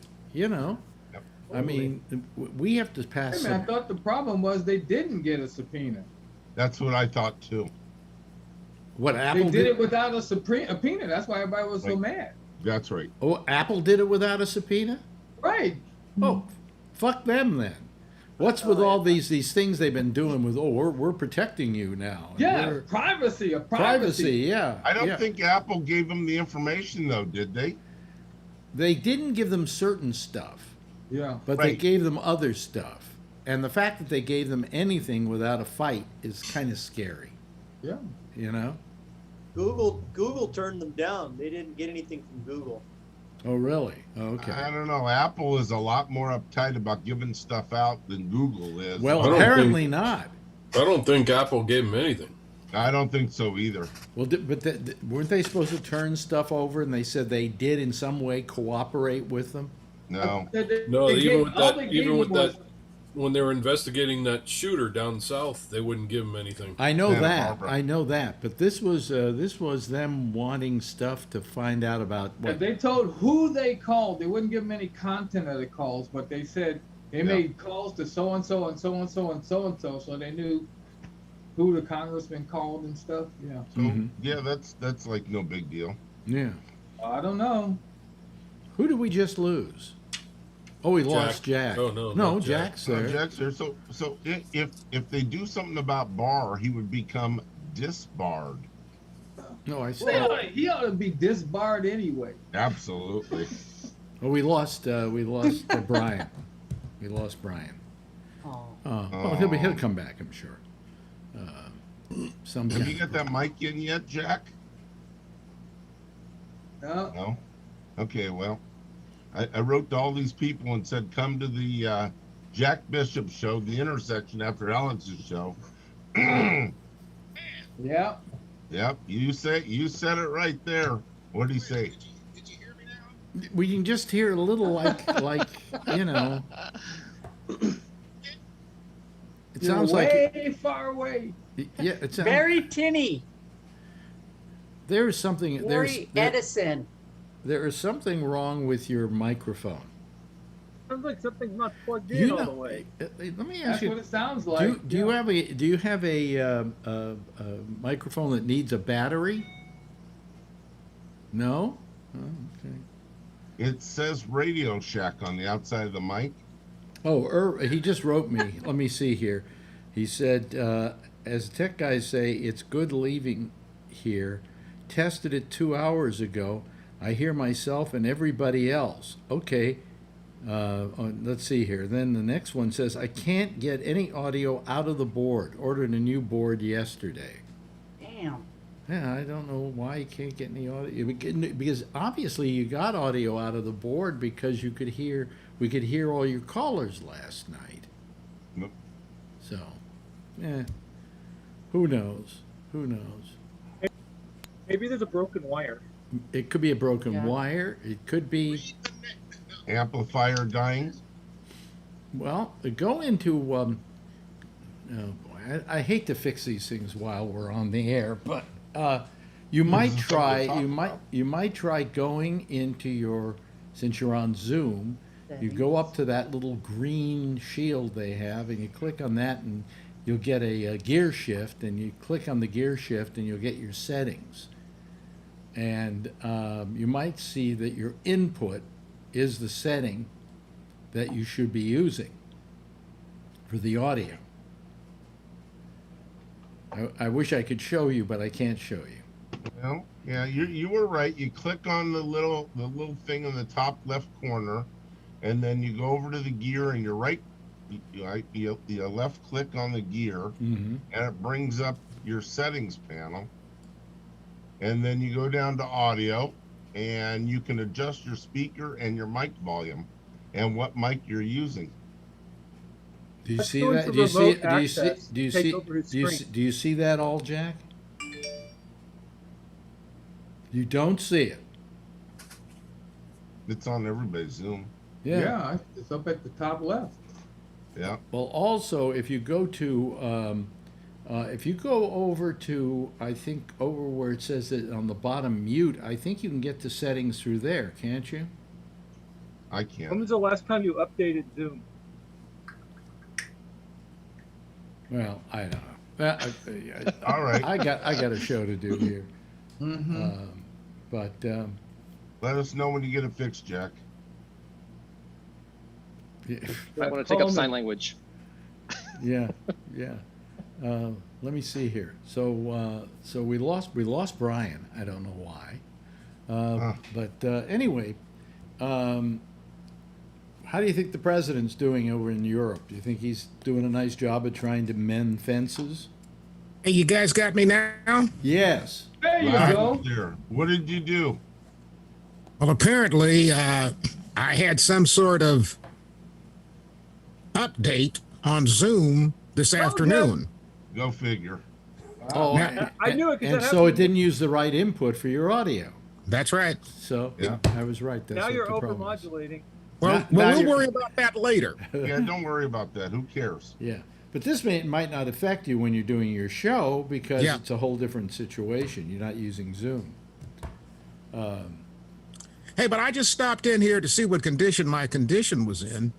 I mean, we have to pass. Hey, man, I thought the problem was they didn't get a subpoena. That's what I thought too. What Apple They did it without a subpoena. That's why everybody was so mad. That's right. Oh, Apple did it without a subpoena? Right. Oh, fuck them then. What's with all these things they've been doing with, we're protecting you now. Yeah, privacy. Privacy, yeah. I don't think Apple gave them the information though, did they? They didn't give them certain stuff. Yeah. But they gave them other stuff. And the fact that they gave them anything without a fight is kind of scary. Yeah. Google turned them down. They didn't get anything from Google. Oh, really? Oh, okay. I don't know. Apple is a lot more uptight about giving stuff out than Google is. Well, apparently not. I don't think Apple gave them anything. I don't think so either. Well, weren't they supposed to turn stuff over, and they said they did in some way cooperate with them? No. Even with that, when they were investigating that shooter down south, they wouldn't give them anything. I know that. But this was them wanting stuff to find out about what. They told who they called. They wouldn't give them any content of the calls, but they said they made calls to so and so and so and so and so and so, so they knew who the congressman called and stuff. Yeah. So yeah, that's like no big deal. Yeah. I don't know. Who did we just lose? Oh, we lost Jack. Oh, no, Jack's there. Jack's there. So if they do something about Barr, he would become disbarred. No, I see. Well, he ought to be disbarred anyway. Absolutely. Oh, we lost Brian. We lost Brian. Well, he'll come back, I'm sure. Have you got that mic in yet, Jack? No. No. Okay. Well, I wrote to all these people and said, come to the Jack Bishop show, the intersection after Ellen's show. Yeah. Yep. You said it right there. What did he say? Did you hear me now? We can just hear a little like It sounds way far away. Yeah, it sounds very tinny. There is something. Edison. There is something wrong with your microphone. Sounds like something's not plugged in all the way. Let me ask That's you. what it sounds like. Do you have a microphone that needs a battery? No? Oh, okay. It says Radio Shack on the outside of the mic. Oh, he just wrote me. Let me see here. He said, as tech guys say, it's good leaving here. Tested it 2 hours ago. I hear myself and everybody else. Okay. Let's see here. Then the next one says, I can't get any audio out of the board. Ordered a new board yesterday. Damn. Yeah, I don't know why you can't get any audio. Because obviously you got audio out of the board because we could hear all your callers last night. Nope. So, who knows? Who knows? Maybe there's a broken wire. It could be a broken wire. It could be amplifier dying. Well, go into. Oh boy, I hate to fix these things while we're on the air, but you might try. You might try going into your. Since you're on Zoom, you go up to that little green shield they have, and you click on that, and you'll get a gear shift, and you click on the gear shift, and you'll get your settings. And you might see that your input is the setting that you should be using for the audio. I wish I could show you, but I can't show you. Well, yeah, you were right. You click on the little thing in the top left corner, and then you go over to the gear, and you're right. You left click on the gear, and it brings up your settings panel. And then you go down to audio, and you can adjust your speaker and your mic volume and what mic you're using. Do you see that? Do you see it? Do you see? Do you see? Do you see that all, Jack? You don't see it. It's on everybody's Zoom. Yeah, it's up at the top left. Yeah. Well, also, if you go to, if you go over to, I think over where it says that on the bottom mute, I think you can get the settings through there, can't you? I can't. When was the last time you updated Zoom? Well, I don't know. All right. I got a show to do here. Let us know when you get it fixed, Jack. Yeah. I want to take up sign language. Yeah. Let me see here. So we lost Brian. I don't know why. But anyway, how do you think the president's doing over in Europe? Do you think he's doing a nice job of trying to mend fences? Hey, you guys got me now? Yes. There you go. There. What did you do? Well, apparently, I had some sort of update on Zoom this afternoon. Go figure. Oh, I knew it. And so it didn't use the right input for your audio. That's right. So Yeah. I was right. That's Now what you're the problem is. overmodulating. Well, we'll worry about that later. Yeah, don't worry about that. Who cares? Yeah. But this might not affect you when you're doing your show because it's a whole different situation. You're not using Zoom. Hey, but I just stopped in here to see what condition my condition was in.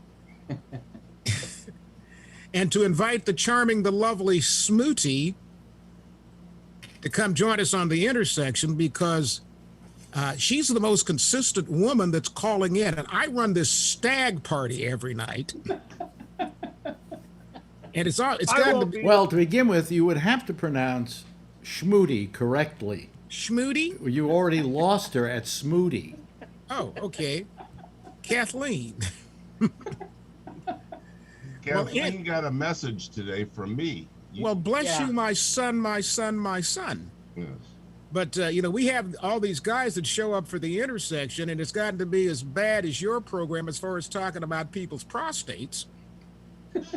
And to invite the charming, the lovely Smooty to come join us on the intersection because she's the most consistent woman that's calling in. And I run this stag party every night. And it's got to be. Well, to begin with, you would have to pronounce Schmoody correctly. Schmoody? You already lost her at Smoody. Oh, okay. Kathleen. Kathleen got a message today from me. Well, bless you, my son, my son, my son. Yes. But, we have all these guys that show up for the intersection, and it's gotten to be as bad as your program as far as talking about people's prostates. As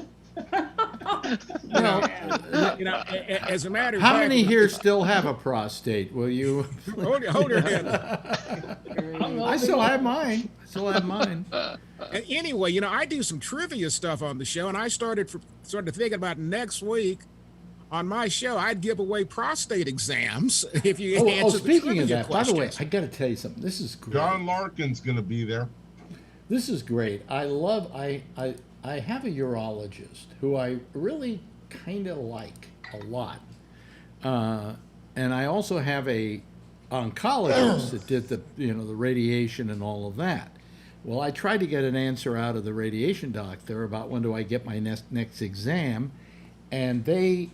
a matter of How fact, many here still have a prostate? Will you hold your hand? I still have mine. Anyway, I do some trivia stuff on the show, and I started thinking about next week on my show. I'd give away prostate exams if you answer the speaking of that, questions. by the way, I got to tell you something. This is great. John Larkin's going to be there. This is great. I have a urologist who I really kind of like a lot. And I also have a oncologist that did the the radiation and all of that. Well, I tried to get an answer out of the radiation doctor about when do I get my next exam, and they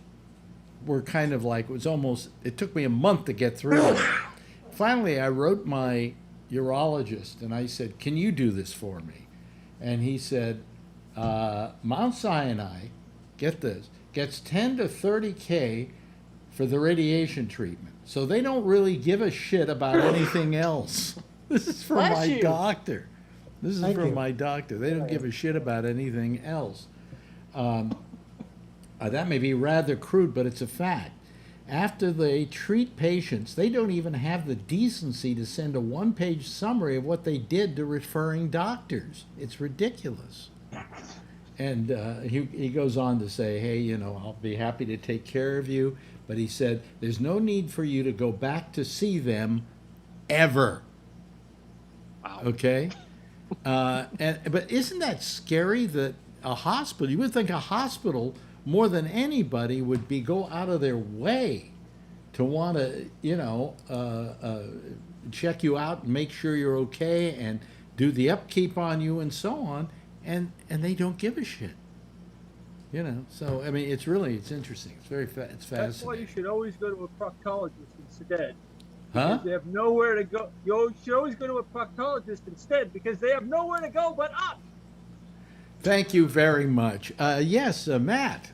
were kind of like, it took me a month to get through. Finally, I wrote my urologist and I said, can you do this for me? And he said, Mount Sinai, get this, gets 10 to 30K for the radiation treatment. So they don't really give a shit about anything else. This is from my doctor. This is from my doctor. They don't give a shit about anything else. That may be rather crude, but it's a fact. After they treat patients, they don't even have the decency to send a one-page summary of what they did to referring doctors. It's ridiculous. And he goes on to say, hey, I'll be happy to take care of you. But he said, there's no need for you to go back to see them ever. Wow. Okay? But isn't that scary that a hospital, you would think a hospital more than anybody would go out of their way to want to, check you out and make sure you're okay and do the upkeep on you and so on, and they don't give a shit. So I mean, it's interesting. It's it's fascinating. That's why you should always go to a proctologist instead. Huh? They have nowhere to go. You should always go to a proctologist instead because they have nowhere to go but up. Thank you very much. Yes, Matt.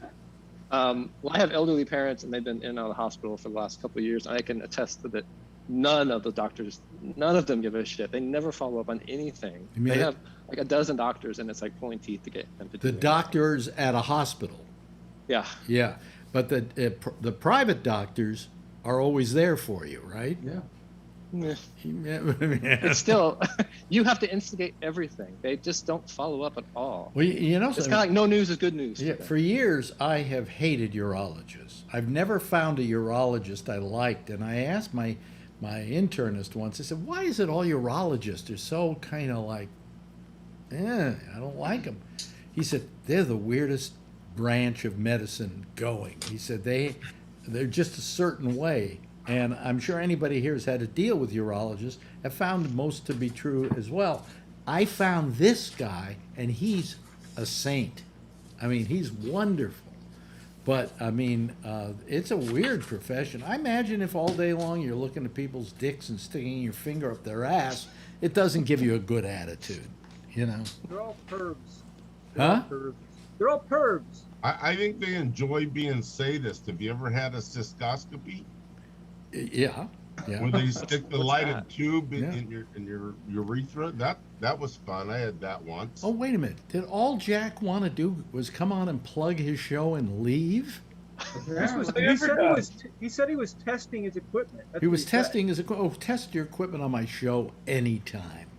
Well, I have elderly parents, and they've been in and out of the hospital for the last couple of years. And I can attest to that. None of the doctors, none of them give a shit. They never follow up on anything. They have like a dozen doctors, and it's like pulling teeth to get them to do the doctors at a hospital. Yeah. Yeah, but the private doctors are always there for you, right? Yeah. But still, you have to instigate everything. They just don't follow up at all. Well, it's kind of like no news is good news. Yeah, for years, I have hated urologists. I've never found a urologist I liked, and I asked my internist once, I said, why is it all urologists are so kind of like, I don't like them. He said, they're the weirdest branch of medicine going. He said, they're just a certain way. And I'm sure anybody here has had to deal with urologists, have found most to be true as well. I found this guy, and he's a saint. I mean, he's wonderful. But, I mean, it's a weird profession. I imagine if all day long you're looking at people's dicks and sticking your finger up their ass, it doesn't give you a good attitude, They're all pervs. Huh? They're all pervs. I think they enjoy being sadists. Have you ever had a cystoscopy? Yeah. Where they stick the lighted tube in your urethra? That was fun. I had that once. Oh, wait a minute. Did all Jack want to do was come on and plug his show and leave? He said he was testing his equipment. He was testing his equipment. Oh, test your equipment on my show anytime.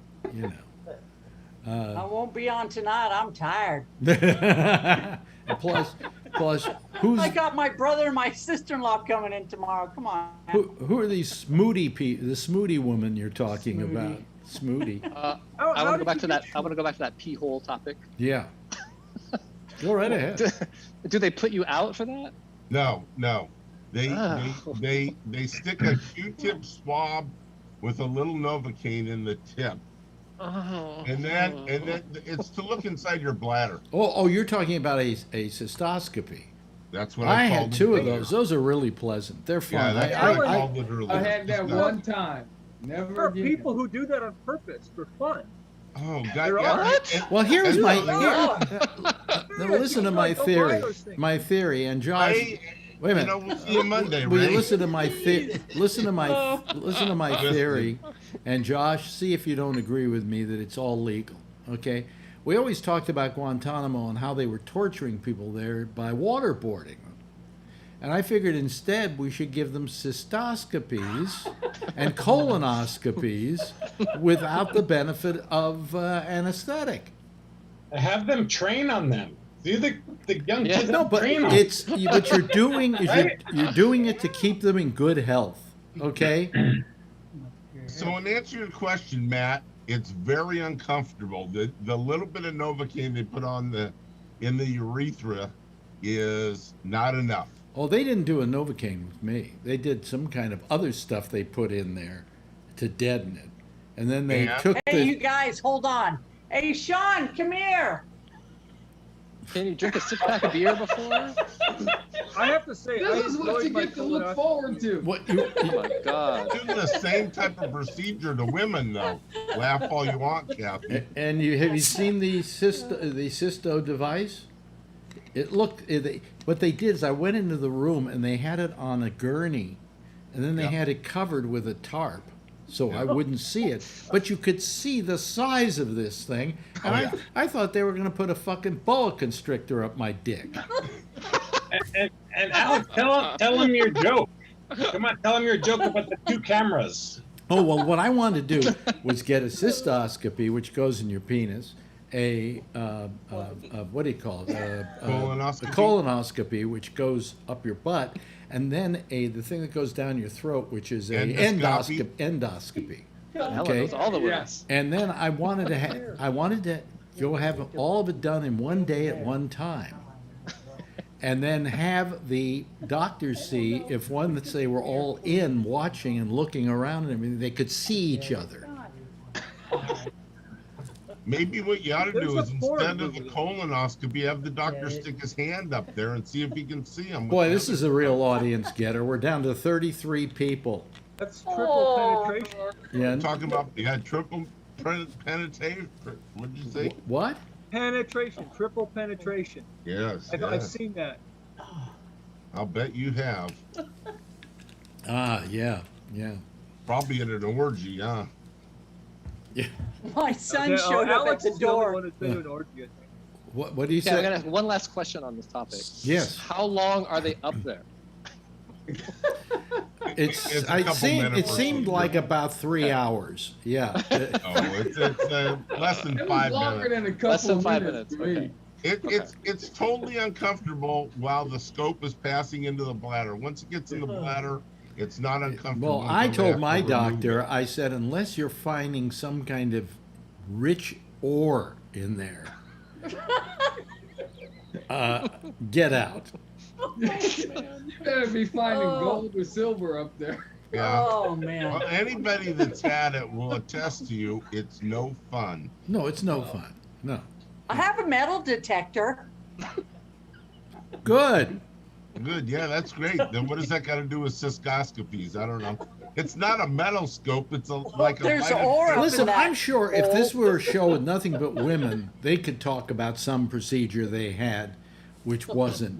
I won't be on tonight. I'm tired. Plus, who's? I got my brother and my sister-in-law coming in tomorrow. Come on. Who are these Smoody people? The Smoody woman you're talking about? Smoody. I want to go back to that. I want to go back to that pee hole topic. Yeah. Go right ahead. Do they put you out for that? No. They stick a Q-tip swab with a little Novocaine in the tip. And then it's to look inside your bladder. Oh, you're talking about a cystoscopy. That's what I I had two of those. Those are really pleasant. They're fun. Yeah, I had that one time. Never There are again. people who do that on purpose for fun. Oh They're God! all- Well, here's my. Yeah. Now listen to my theory. My theory, and Josh. Wait a minute. We'll see you Monday, Will you Ray. listen to my listen to my theory, and Josh, see if you don't agree with me that it's all legal. Okay, we always talked about Guantanamo and how they were torturing people there by waterboarding them, and I figured instead we should give them cystoscopies and colonoscopies without the benefit of anesthetic. Have them train on them. Do the young kids No, but train on it's what you're doing is you're doing it to keep them in good health. Okay. So in answer to your question, Matt, it's very uncomfortable. The little bit of Novocaine they put on in the urethra is not enough. Oh, they didn't do a Novocaine with me. They did some kind of other stuff they put in there to deaden it. And then they took Hey, you guys, hold on. Hey, Sean, come here. Can you drink a 6-pack of beer before? I have to say, This is what you get to look forward to. What? Oh my God! Do the same type of procedure to women, though. Laugh all you want, Kathy. And have you seen the cysto device? It looked. What they did is I went into the room and they had it on a gurney, and then they had it covered with a tarp, so I wouldn't see it. But you could see the size of this thing, and I thought they were going to put a fucking boa constrictor up my dick. And Alex, tell him your joke. Come on, tell him your joke about the 2 cameras. Oh, well, what I wanted to do was get a cystoscopy, which goes in your penis, what do you call it? Colonoscopy. A colonoscopy, which goes up your butt, and then the thing that goes down your throat, which is a endoscopy. Okay. All the ways. And then I wanted to go have all of it done in one day at one time. And then have the doctors see if let's say we're all in watching and looking around and everything, they could see each other. Maybe what you ought to do is instead of the colonoscopy, have the doctor stick his hand up there and see if he can see him. Boy, this is a real audience getter. We're down to 33 people. That's triple penetration. Yeah. Talking about triple penetration. What did you say? What? Penetration, triple penetration. Yes. I've seen that. I'll bet you have. Yeah. Probably at an orgy, huh? Yeah. My son showed up at the door. What do you say? I'm gonna have one last question on this topic. Yes. How long are they up there? It seemed like about 3 hours. Yeah. It's less than 5 longer minutes. than a couple Less than 5 minutes. minutes. Okay. It's totally uncomfortable while the scope is passing into the bladder. Once it gets in the bladder, it's not uncomfortable. Well, I told my doctor, I said, unless you're finding some kind of rich ore in there, get out. You better be finding gold or silver up there. Yeah. Oh, man. Well, anybody that's had it will attest to you, it's no fun. No, it's no fun. No. I have a metal detector. Good. Good, yeah, that's great. Then what does that got to do with cystoscopies? I don't know. It's not a metal scope. It's like a. There's ore. Listen, I'm sure if this were a show with nothing but women, they could talk about some procedure they had, which wasn't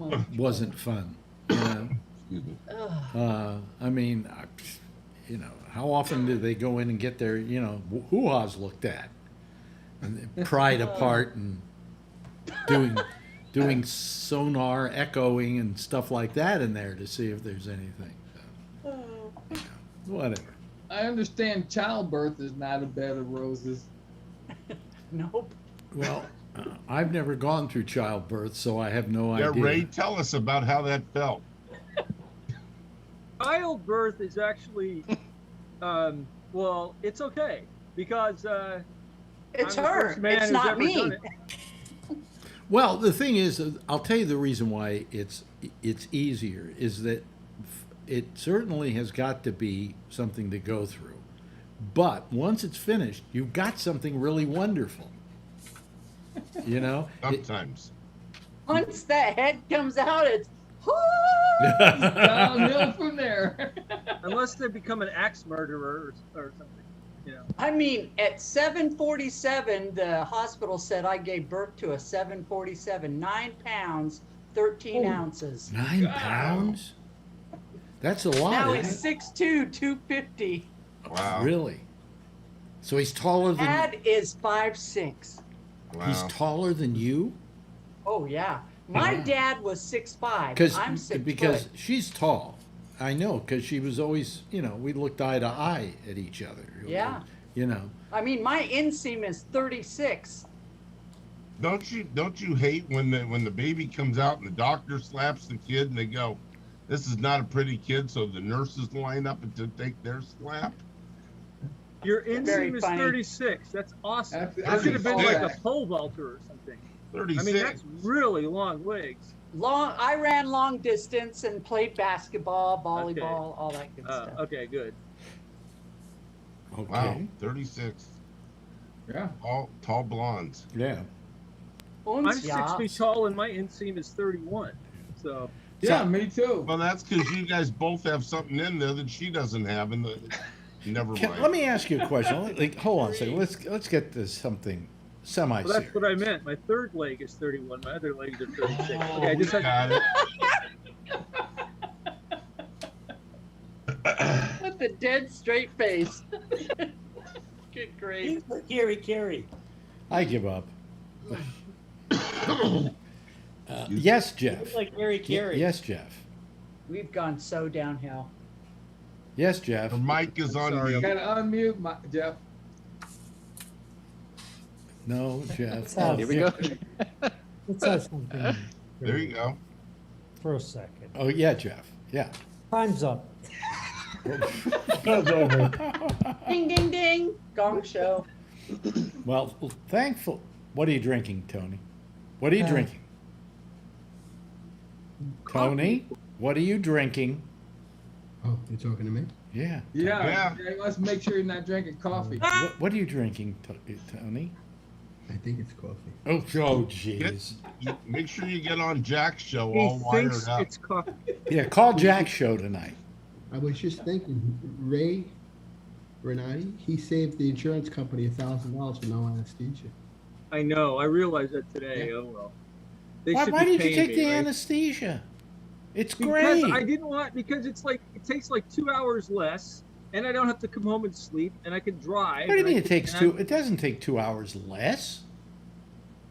fun. You know? I mean, how often do they go in and get their hoo-haws looked at, and pried apart and doing sonar echoing and stuff like that in there to see if there's anything. So, whatever. I understand childbirth is not a bed of roses. Nope. Well, I've never gone through childbirth, so I have no idea. Yeah, Ray, tell us about how that felt. Childbirth is actually, well, it's okay because it's I'm the her. first man It's who's not ever me. done it. Well, the thing is, I'll tell you the reason why it's easier is that it certainly has got to be something to go through. But once it's finished, you've got something really wonderful. Sometimes. Once that head comes out, it's downhill from there. Unless they become an axe murderer or something. I mean, at 7:47, the hospital said I gave birth to a 7:47, 9 pounds, 13 ounces. 9 pounds? That's a lot. Now isn't he's it? 6'2", 250. Wow. Really? So he's taller than Dad is 5'6". Wow. He's taller than you? Oh yeah, my dad was 6'5". I'm 6 because foot. she's tall. I know, because she was always, we looked eye to eye at each other. Yeah. I mean, my inseam is 36. Don't you hate when the baby comes out and the doctor slaps the kid and they go, "This is not a pretty kid," so the nurses line up and to take their slap? Your Very inseam is funny. 36. That's awesome. That's That should have been like a 36. pole vaulter or something. 36. I mean, that's really long legs. I ran long distance and played basketball, volleyball, all that good stuff. Okay, good. Okay. Wow, 36. Yeah. All tall blondes. Yeah. I'm 6 feet tall and my inseam is 31. So. Yeah, me too. Well, that's because you guys both have something in there that she doesn't have. Never mind. Let me ask you a question. Hold on a second. Let's get to something semi-serious. Well, that's what I meant. My third leg is 31. My other legs are 36. Okay, I just got it. With the dead straight face. Good grief. Carry. I give up. Yes, Jeff. Like Harry Carey. Yes, Jeff. We've gone so downhill. Yes, Jeff. The mic is on You mute. gotta unmute, Jeff. No, Jeff. Here we go. Let's have something. There you go. For a second. Oh, yeah, Jeff. Yeah. Time's up. Ding, ding, ding. Gong show. Well, thankful. What are you drinking, Tony? What are you drinking? Tony, what are you drinking? Oh, you're talking to me? Yeah. Yeah. Let's make sure you're not drinking coffee. What are you drinking, Tony? I think it's coffee. Oh, jeez. Make sure you get on Jack's show He all wired thinks up. it's coffee. Yeah, call Jack's show tonight. I was just thinking, Ray Renati, he saved the insurance company $1,000 for no anesthesia. I know. I realized that today. Yeah. Oh well. Why did you take the right? anesthesia? It's because great. I didn't want because it takes like 2 hours less, and I don't have to come home and sleep, and I can drive. What do you mean it takes two? It doesn't take 2 hours less.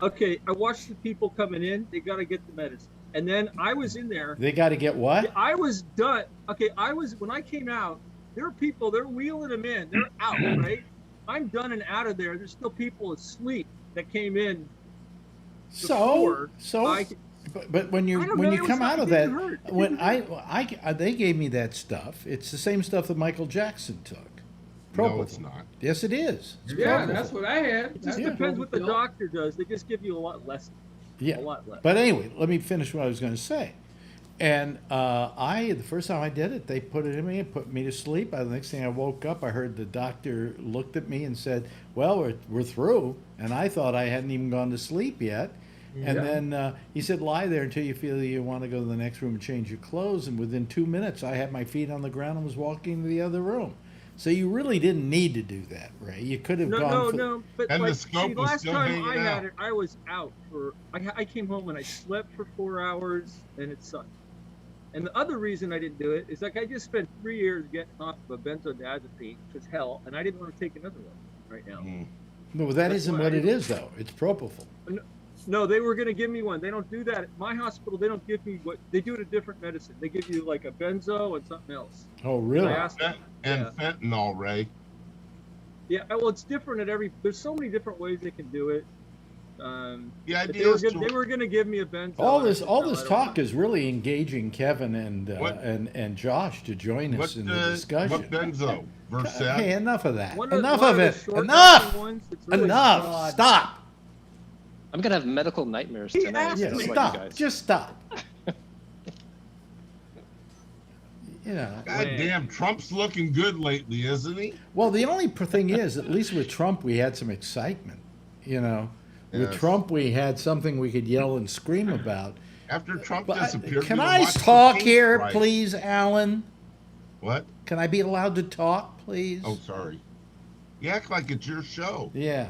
Okay, I watched the people coming in. They got to get the medicine, and then I was in there. They got to get what? I was done. Okay, when I came out. There are people. They're wheeling them in. They're out, right? I'm done and out of there. There's still people asleep that came in. But when you come out of that, they gave me that stuff. It's the same stuff that Michael Jackson took. Propofol. No, it's not. Yes, it is. It's yeah, propofol. that's what I had. It just depends what the doctor does. They just give you a lot less. Yeah. A lot less. But anyway, let me finish what I was going to say. And the first time I did it, they put it in me and put me to sleep. The next thing I woke up, I heard the doctor looked at me and said, "Well, we're through." And I thought I hadn't even gone to sleep yet. And then he said, "Lie there until you feel you want to go to the next room and change your clothes." And within 2 minutes, I had my feet on the ground and was walking to the other room. So you really didn't need to do that, Ray. You could have gone. No. But and like, the scope was last still time I hanging had out. it, I was out for. I came home and I slept for 4 hours, and it sucked. And the other reason I didn't do it is like I just spent 3 years getting off of a benzodiazepine, which is hell, and I didn't want to take another one right now. No, that isn't what it is, though. It's propofol. No, they were going to give me one. They don't do that at my hospital. They don't give me what they do at a different medicine. They give you like a benzo and something else. Oh, really? I asked them, And fentanyl, Ray. Yeah, well, it's different at every. There's so many different ways they can do it. The idea is they were going to give me a benzo. All this talk is really engaging Kevin and Josh to join us in the discussion. What benzo? Versed? Hey, enough of that. One Enough of of the it. short Enough. ones that's really Enough. broad. Stop. I'm gonna have medical nightmares tonight. Yeah, just like stop. you guys. Just stop. God damn, Trump's looking good lately, isn't he? Well, the only thing is, at least with Trump, we had some excitement. With Trump, we had something we could yell and scream about. After Trump disappeared, can we I watched the talk paint here, dry. please, Alan? What? Can I be allowed to talk, please? Oh, sorry. You act like it's your show. Yeah.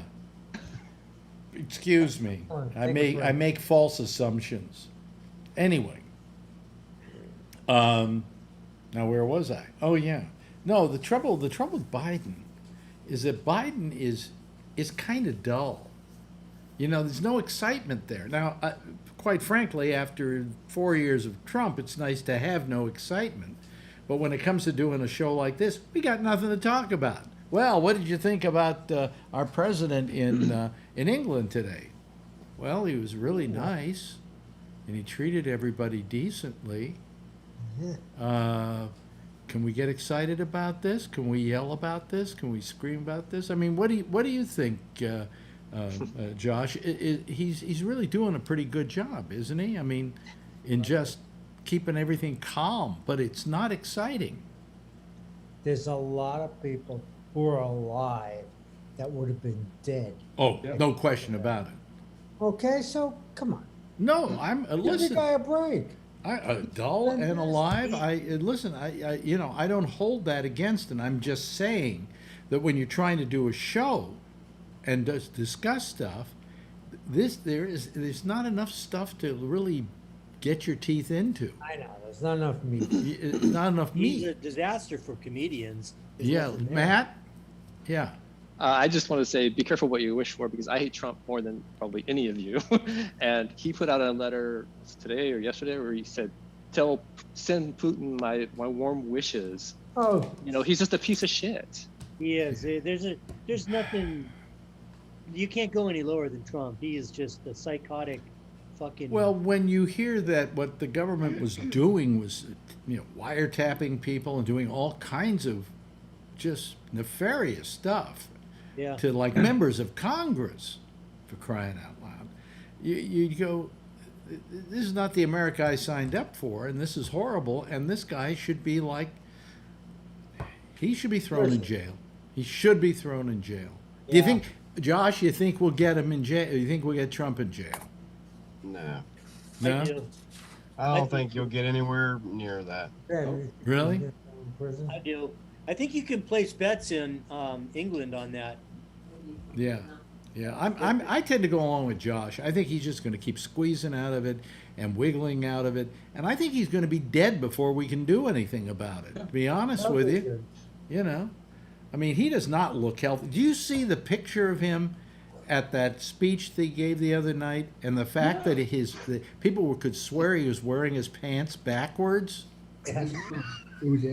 Excuse me. I make false assumptions. Anyway. Now where was I? Oh yeah. No, the trouble with Biden is that Biden is kind of dull. There's no excitement there. Now, quite frankly, after 4 years of Trump, it's nice to have no excitement. But when it comes to doing a show like this, we got nothing to talk about. Well, what did you think about our president in England today? Well, he was really nice, and he treated everybody decently. Can we get excited about this? Can we yell about this? Can we scream about this? I mean, what do you think, Josh? He's really doing a pretty good job, isn't he? I mean, in just keeping everything calm, but it's not exciting. There's a lot of people who are alive that would have been dead. Oh, no question about it. Okay, so come on. No, I'm Give listen. the guy a break. Dull and alive. Listen. I don't hold that against, and I'm just saying that when you're trying to do a show and discuss stuff, there's not enough stuff to really get your teeth into. I know there's not enough meat. Not enough meat. He's a disaster for comedians. Yeah, Matt. Yeah. I just want to say, be careful what you wish for, because I hate Trump more than probably any of you. And he put out a letter today or yesterday where he said, send Putin my warm wishes. Oh, he's just a piece of shit. He is. There's nothing. You can't go any lower than Trump. He is just a psychotic, fucking. Well, when you hear that what the government was doing was, wiretapping people and doing all kinds of just nefarious stuff. Yeah. To like members of Congress, for crying out loud, you go, this is not the America I signed up for, and this is horrible, and this guy should be he should be thrown in jail. He should be thrown in jail. Yeah. Do you think, Josh, you think we'll get him in jail? You think we'll get Trump in jail? No. No? I don't think you'll get anywhere near that. Really? I do. I think you can place bets in England on that. Yeah, I tend to go along with Josh. I think he's just going to keep squeezing out of it and wiggling out of it, and I think he's going to be dead before we can do anything about it. To be honest with you, I mean, he does not look healthy. Do you see the picture of him at that speech they gave the other night, and the fact that people could swear he was wearing his pants backwards? It was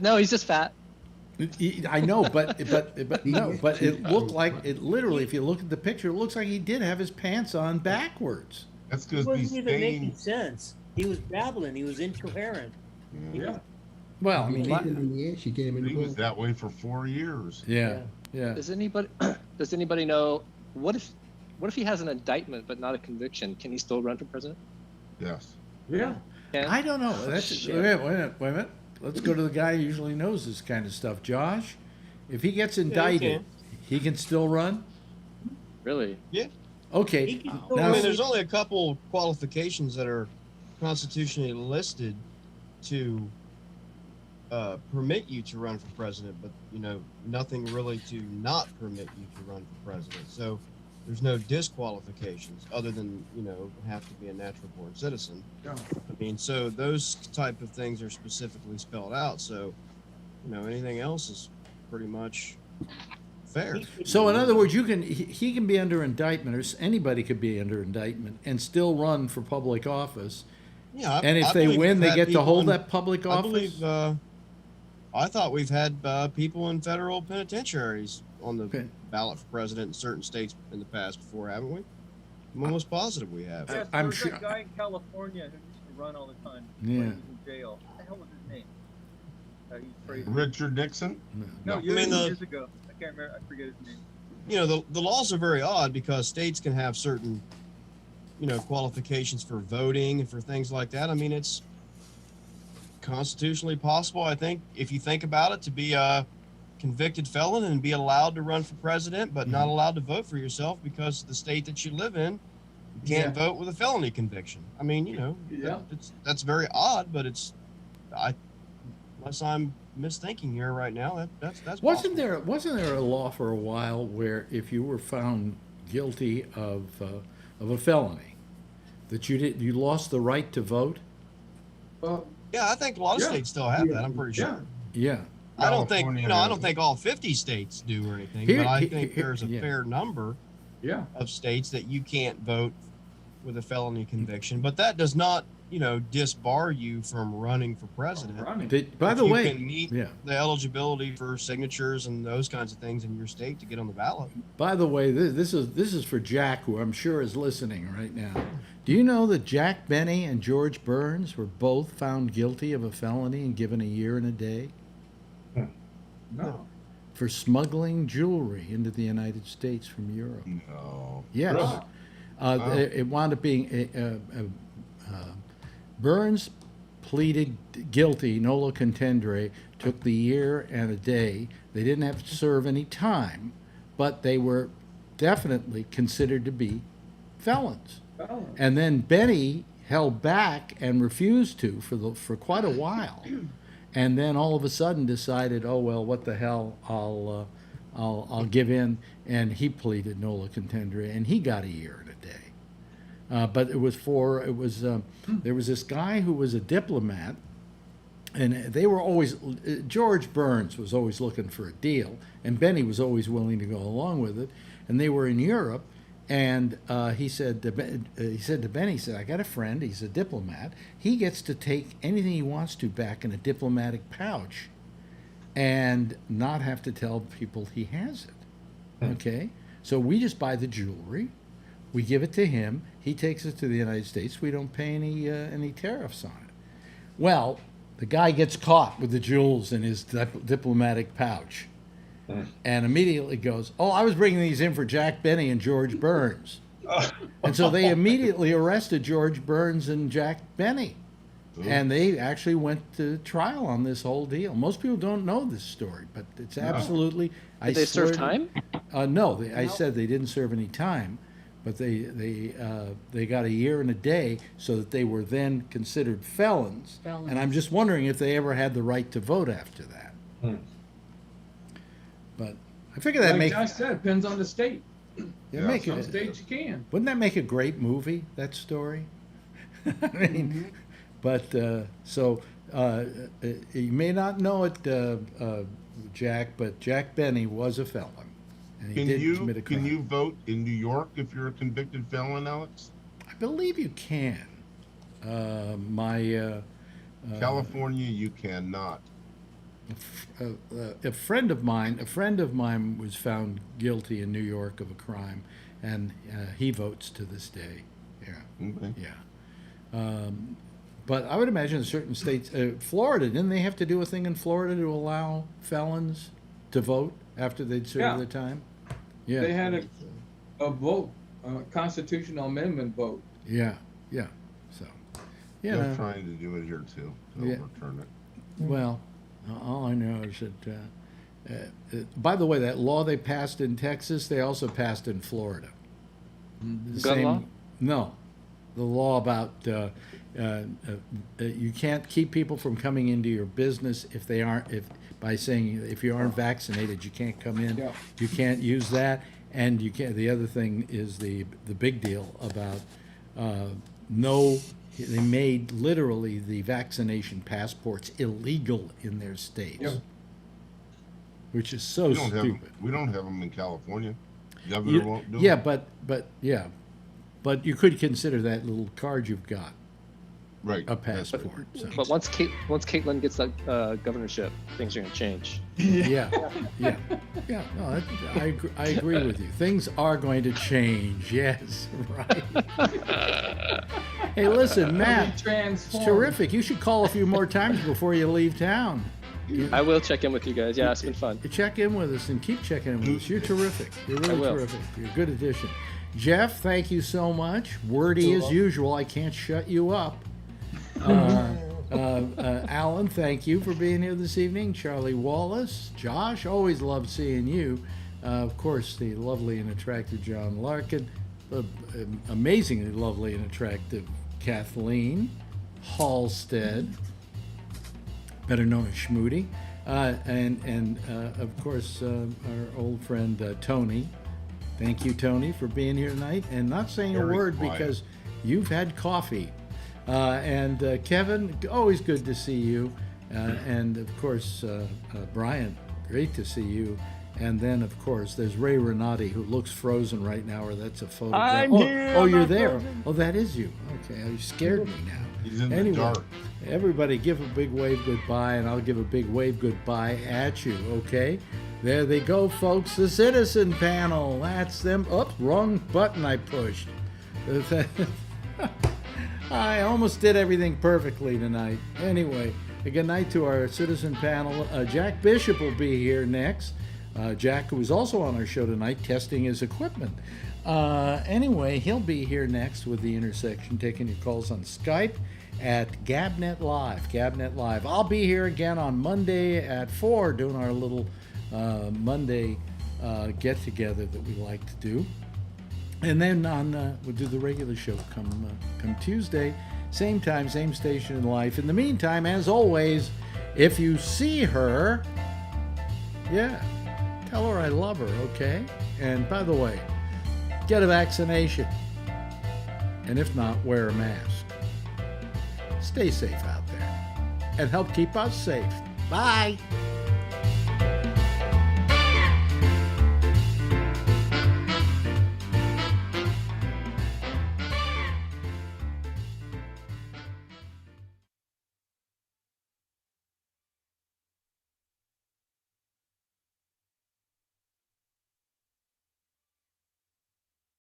No, he's just fat. I know, but it looked like it. Literally, if you look at the picture, it looks like he did have his pants on backwards. That's because it wasn't even making sense. He was babbling. He was incoherent. Yeah. Well, I mean, he was that way for 4 years. Yeah. Does anybody know what if he has an indictment but not a conviction? Can he still run for president? Yes. Yeah. I don't know. Wait a minute. Let's go to the guy who usually knows this kind of stuff. Josh, if he gets indicted, he can still run? Really? Yeah. Okay. Now, there's only a couple qualifications that are constitutionally listed to permit you to run for president, but nothing really to not permit you to run for president. So there's no disqualifications other than have to be a natural born citizen. Yeah. I mean, so those type of things are specifically spelled out. So anything else is pretty much fair. So in other words, he can be under indictment, or anybody could be under indictment and still run for public office. Yeah. And if they win, they get to hold that public office. I thought we've had people in federal penitentiaries on the ballot for president in certain states in the past before, haven't we? I'm almost positive we have. Yes, I'm there's sure. that guy in California who used to run all the time. Yeah. He was in jail. What the hell was his name? He's crazy. Richard Nixon? No, years ago. I can't remember. I forget his name. The laws are very odd because states can have certain, qualifications for voting and for things like that. I mean, it's constitutionally possible, I think, if you think about it, to be a convicted felon and be allowed to run for president, but not allowed to vote for yourself because the state that you live in, you can't vote with a felony conviction. I mean, that's very odd, but unless I'm misthinking here right now, that's wasn't there a law for a while where if you were found guilty of a felony, that you lost the right to vote? Well, yeah, I think a lot of states still have that. I'm pretty sure. Yeah. I don't think all 50 states do or anything, but I think there's a fair number of states that you can't vote with a felony conviction, but that does not, disbar you from running for president. By the way, you can meet the eligibility for signatures and those kinds of things in your state to get on the ballot. By the way, this is for Jack, who I'm sure is listening right now. Do you know that Jack Bennett and George Burns were both found guilty of a felony and given a year and a day? No. For smuggling jewelry into the United States from Europe. No. Yes. Really? It wound up being Burns pleaded guilty, nolo contendere, took the year and a day. They didn't have to serve any time, but they were definitely considered to be felons. And then Benny held back and refused to for quite a while, and then all of a sudden decided, oh well, what the hell, I'll give in, and he pleaded nolo contendere, and he got a year and a day. But there was this guy who was a diplomat, and they were always, George Burns was always looking for a deal, and Benny was always willing to go along with it, and they were in Europe. And he said to Benny, he said, I got a friend, he's a diplomat. He gets to take anything he wants to back in a diplomatic pouch and not have to tell people he has it. Okay? So we just buy the jewelry, we give it to him, he takes it to the United States, we don't pay any tariffs on it. Well, the guy gets caught with the jewels in his diplomatic pouch. And immediately goes, oh, I was bringing these in for Jack Benny and George Burns. And so they immediately arrested George Burns and Jack Benny. And they actually went to trial on this whole deal. Most people don't know this story, but it's absolutely... Did they serve time? No, I said they didn't serve any time, but they got a year and a day so that they were then considered felons. And I'm just wondering if they ever had the right to vote after that. But I figure that like Josh said, depends on the state. Some states you can. Wouldn't that make a great movie, that story? I mean, but so you may not know it, Jack, but Jack Benny was a felon. And he did commit a crime. Can you vote in New York if you're a convicted felon, Alex? I believe you can. California, you cannot. A friend of mine was found guilty in New York of a crime, and he votes to this day. Yeah, okay. Yeah. But I would imagine in certain states, Florida, didn't they have to do a thing in Florida to allow felons to vote after they'd served their time? Yeah. They had a vote, a constitutional amendment vote. Yeah, yeah. So, yeah. They're trying to do it here too, to overturn it. Well. All I know is that, by the way, that law they passed in Texas, they also passed in Florida. Gun law? No. The law about you can't keep people from coming into your business if by saying if you aren't vaccinated, you can't come in. Yeah. You can't use that. And you can't. The other thing is the big deal about they made literally the vaccination passports illegal in their states, which is so stupid. We don't have them in California. Governor won't do it. Yeah, but you could consider that little card you've got a passport. But once Caitlin gets that governorship, things are going to change. Yeah. No, I agree with you. Things are going to change. Yes, right. Hey, listen, Matt, it's terrific. You should call a few more times before you leave town. I will check in with you guys. Yeah, it's been fun. Check in with us and keep checking in with us. You're terrific. You're really terrific. You're a good addition. Jeff, thank you so much. Wordy as usual. I can't shut you up. Alan, thank you for being here this evening. Charlie Wallace, Josh, always love seeing you. Of course, the lovely and attractive John Larkin, the amazingly lovely and attractive Kathleen Halstead, better known as Schmoody, and of course our old friend Tony. Thank you, Tony, for being here tonight and not saying a word because you've had coffee. And Kevin, always good to see you. And of course, Brian, great to see you. And then, of course, there's Ray Renati, who looks frozen right now, or that's a photograph. I'm here. Oh, you're there. Frozen. Oh, that is you. Okay, you scared me now. He's in the dark. Everybody give a big wave goodbye, and I'll give a big wave goodbye at you, okay? There they go, folks, the citizen panel. That's them. Oops, wrong button I pushed. I almost did everything perfectly tonight. Anyway, a good night to our citizen panel. Jack Bishop will be here next. Jack, who was also on our show tonight, testing his equipment. Anyway, he'll be here next with The Intersection, taking your calls on Skype at Gabnet Live. I'll be here again on Monday at 4 doing our little Monday get-together that we like to do. And then we'll do the regular show come Tuesday. Same time, same station in life. In the meantime, as always, if you see her, tell her I love her, okay? And by the way, get a vaccination. And if not, wear a mask. Stay safe out there. And help keep us safe. Bye.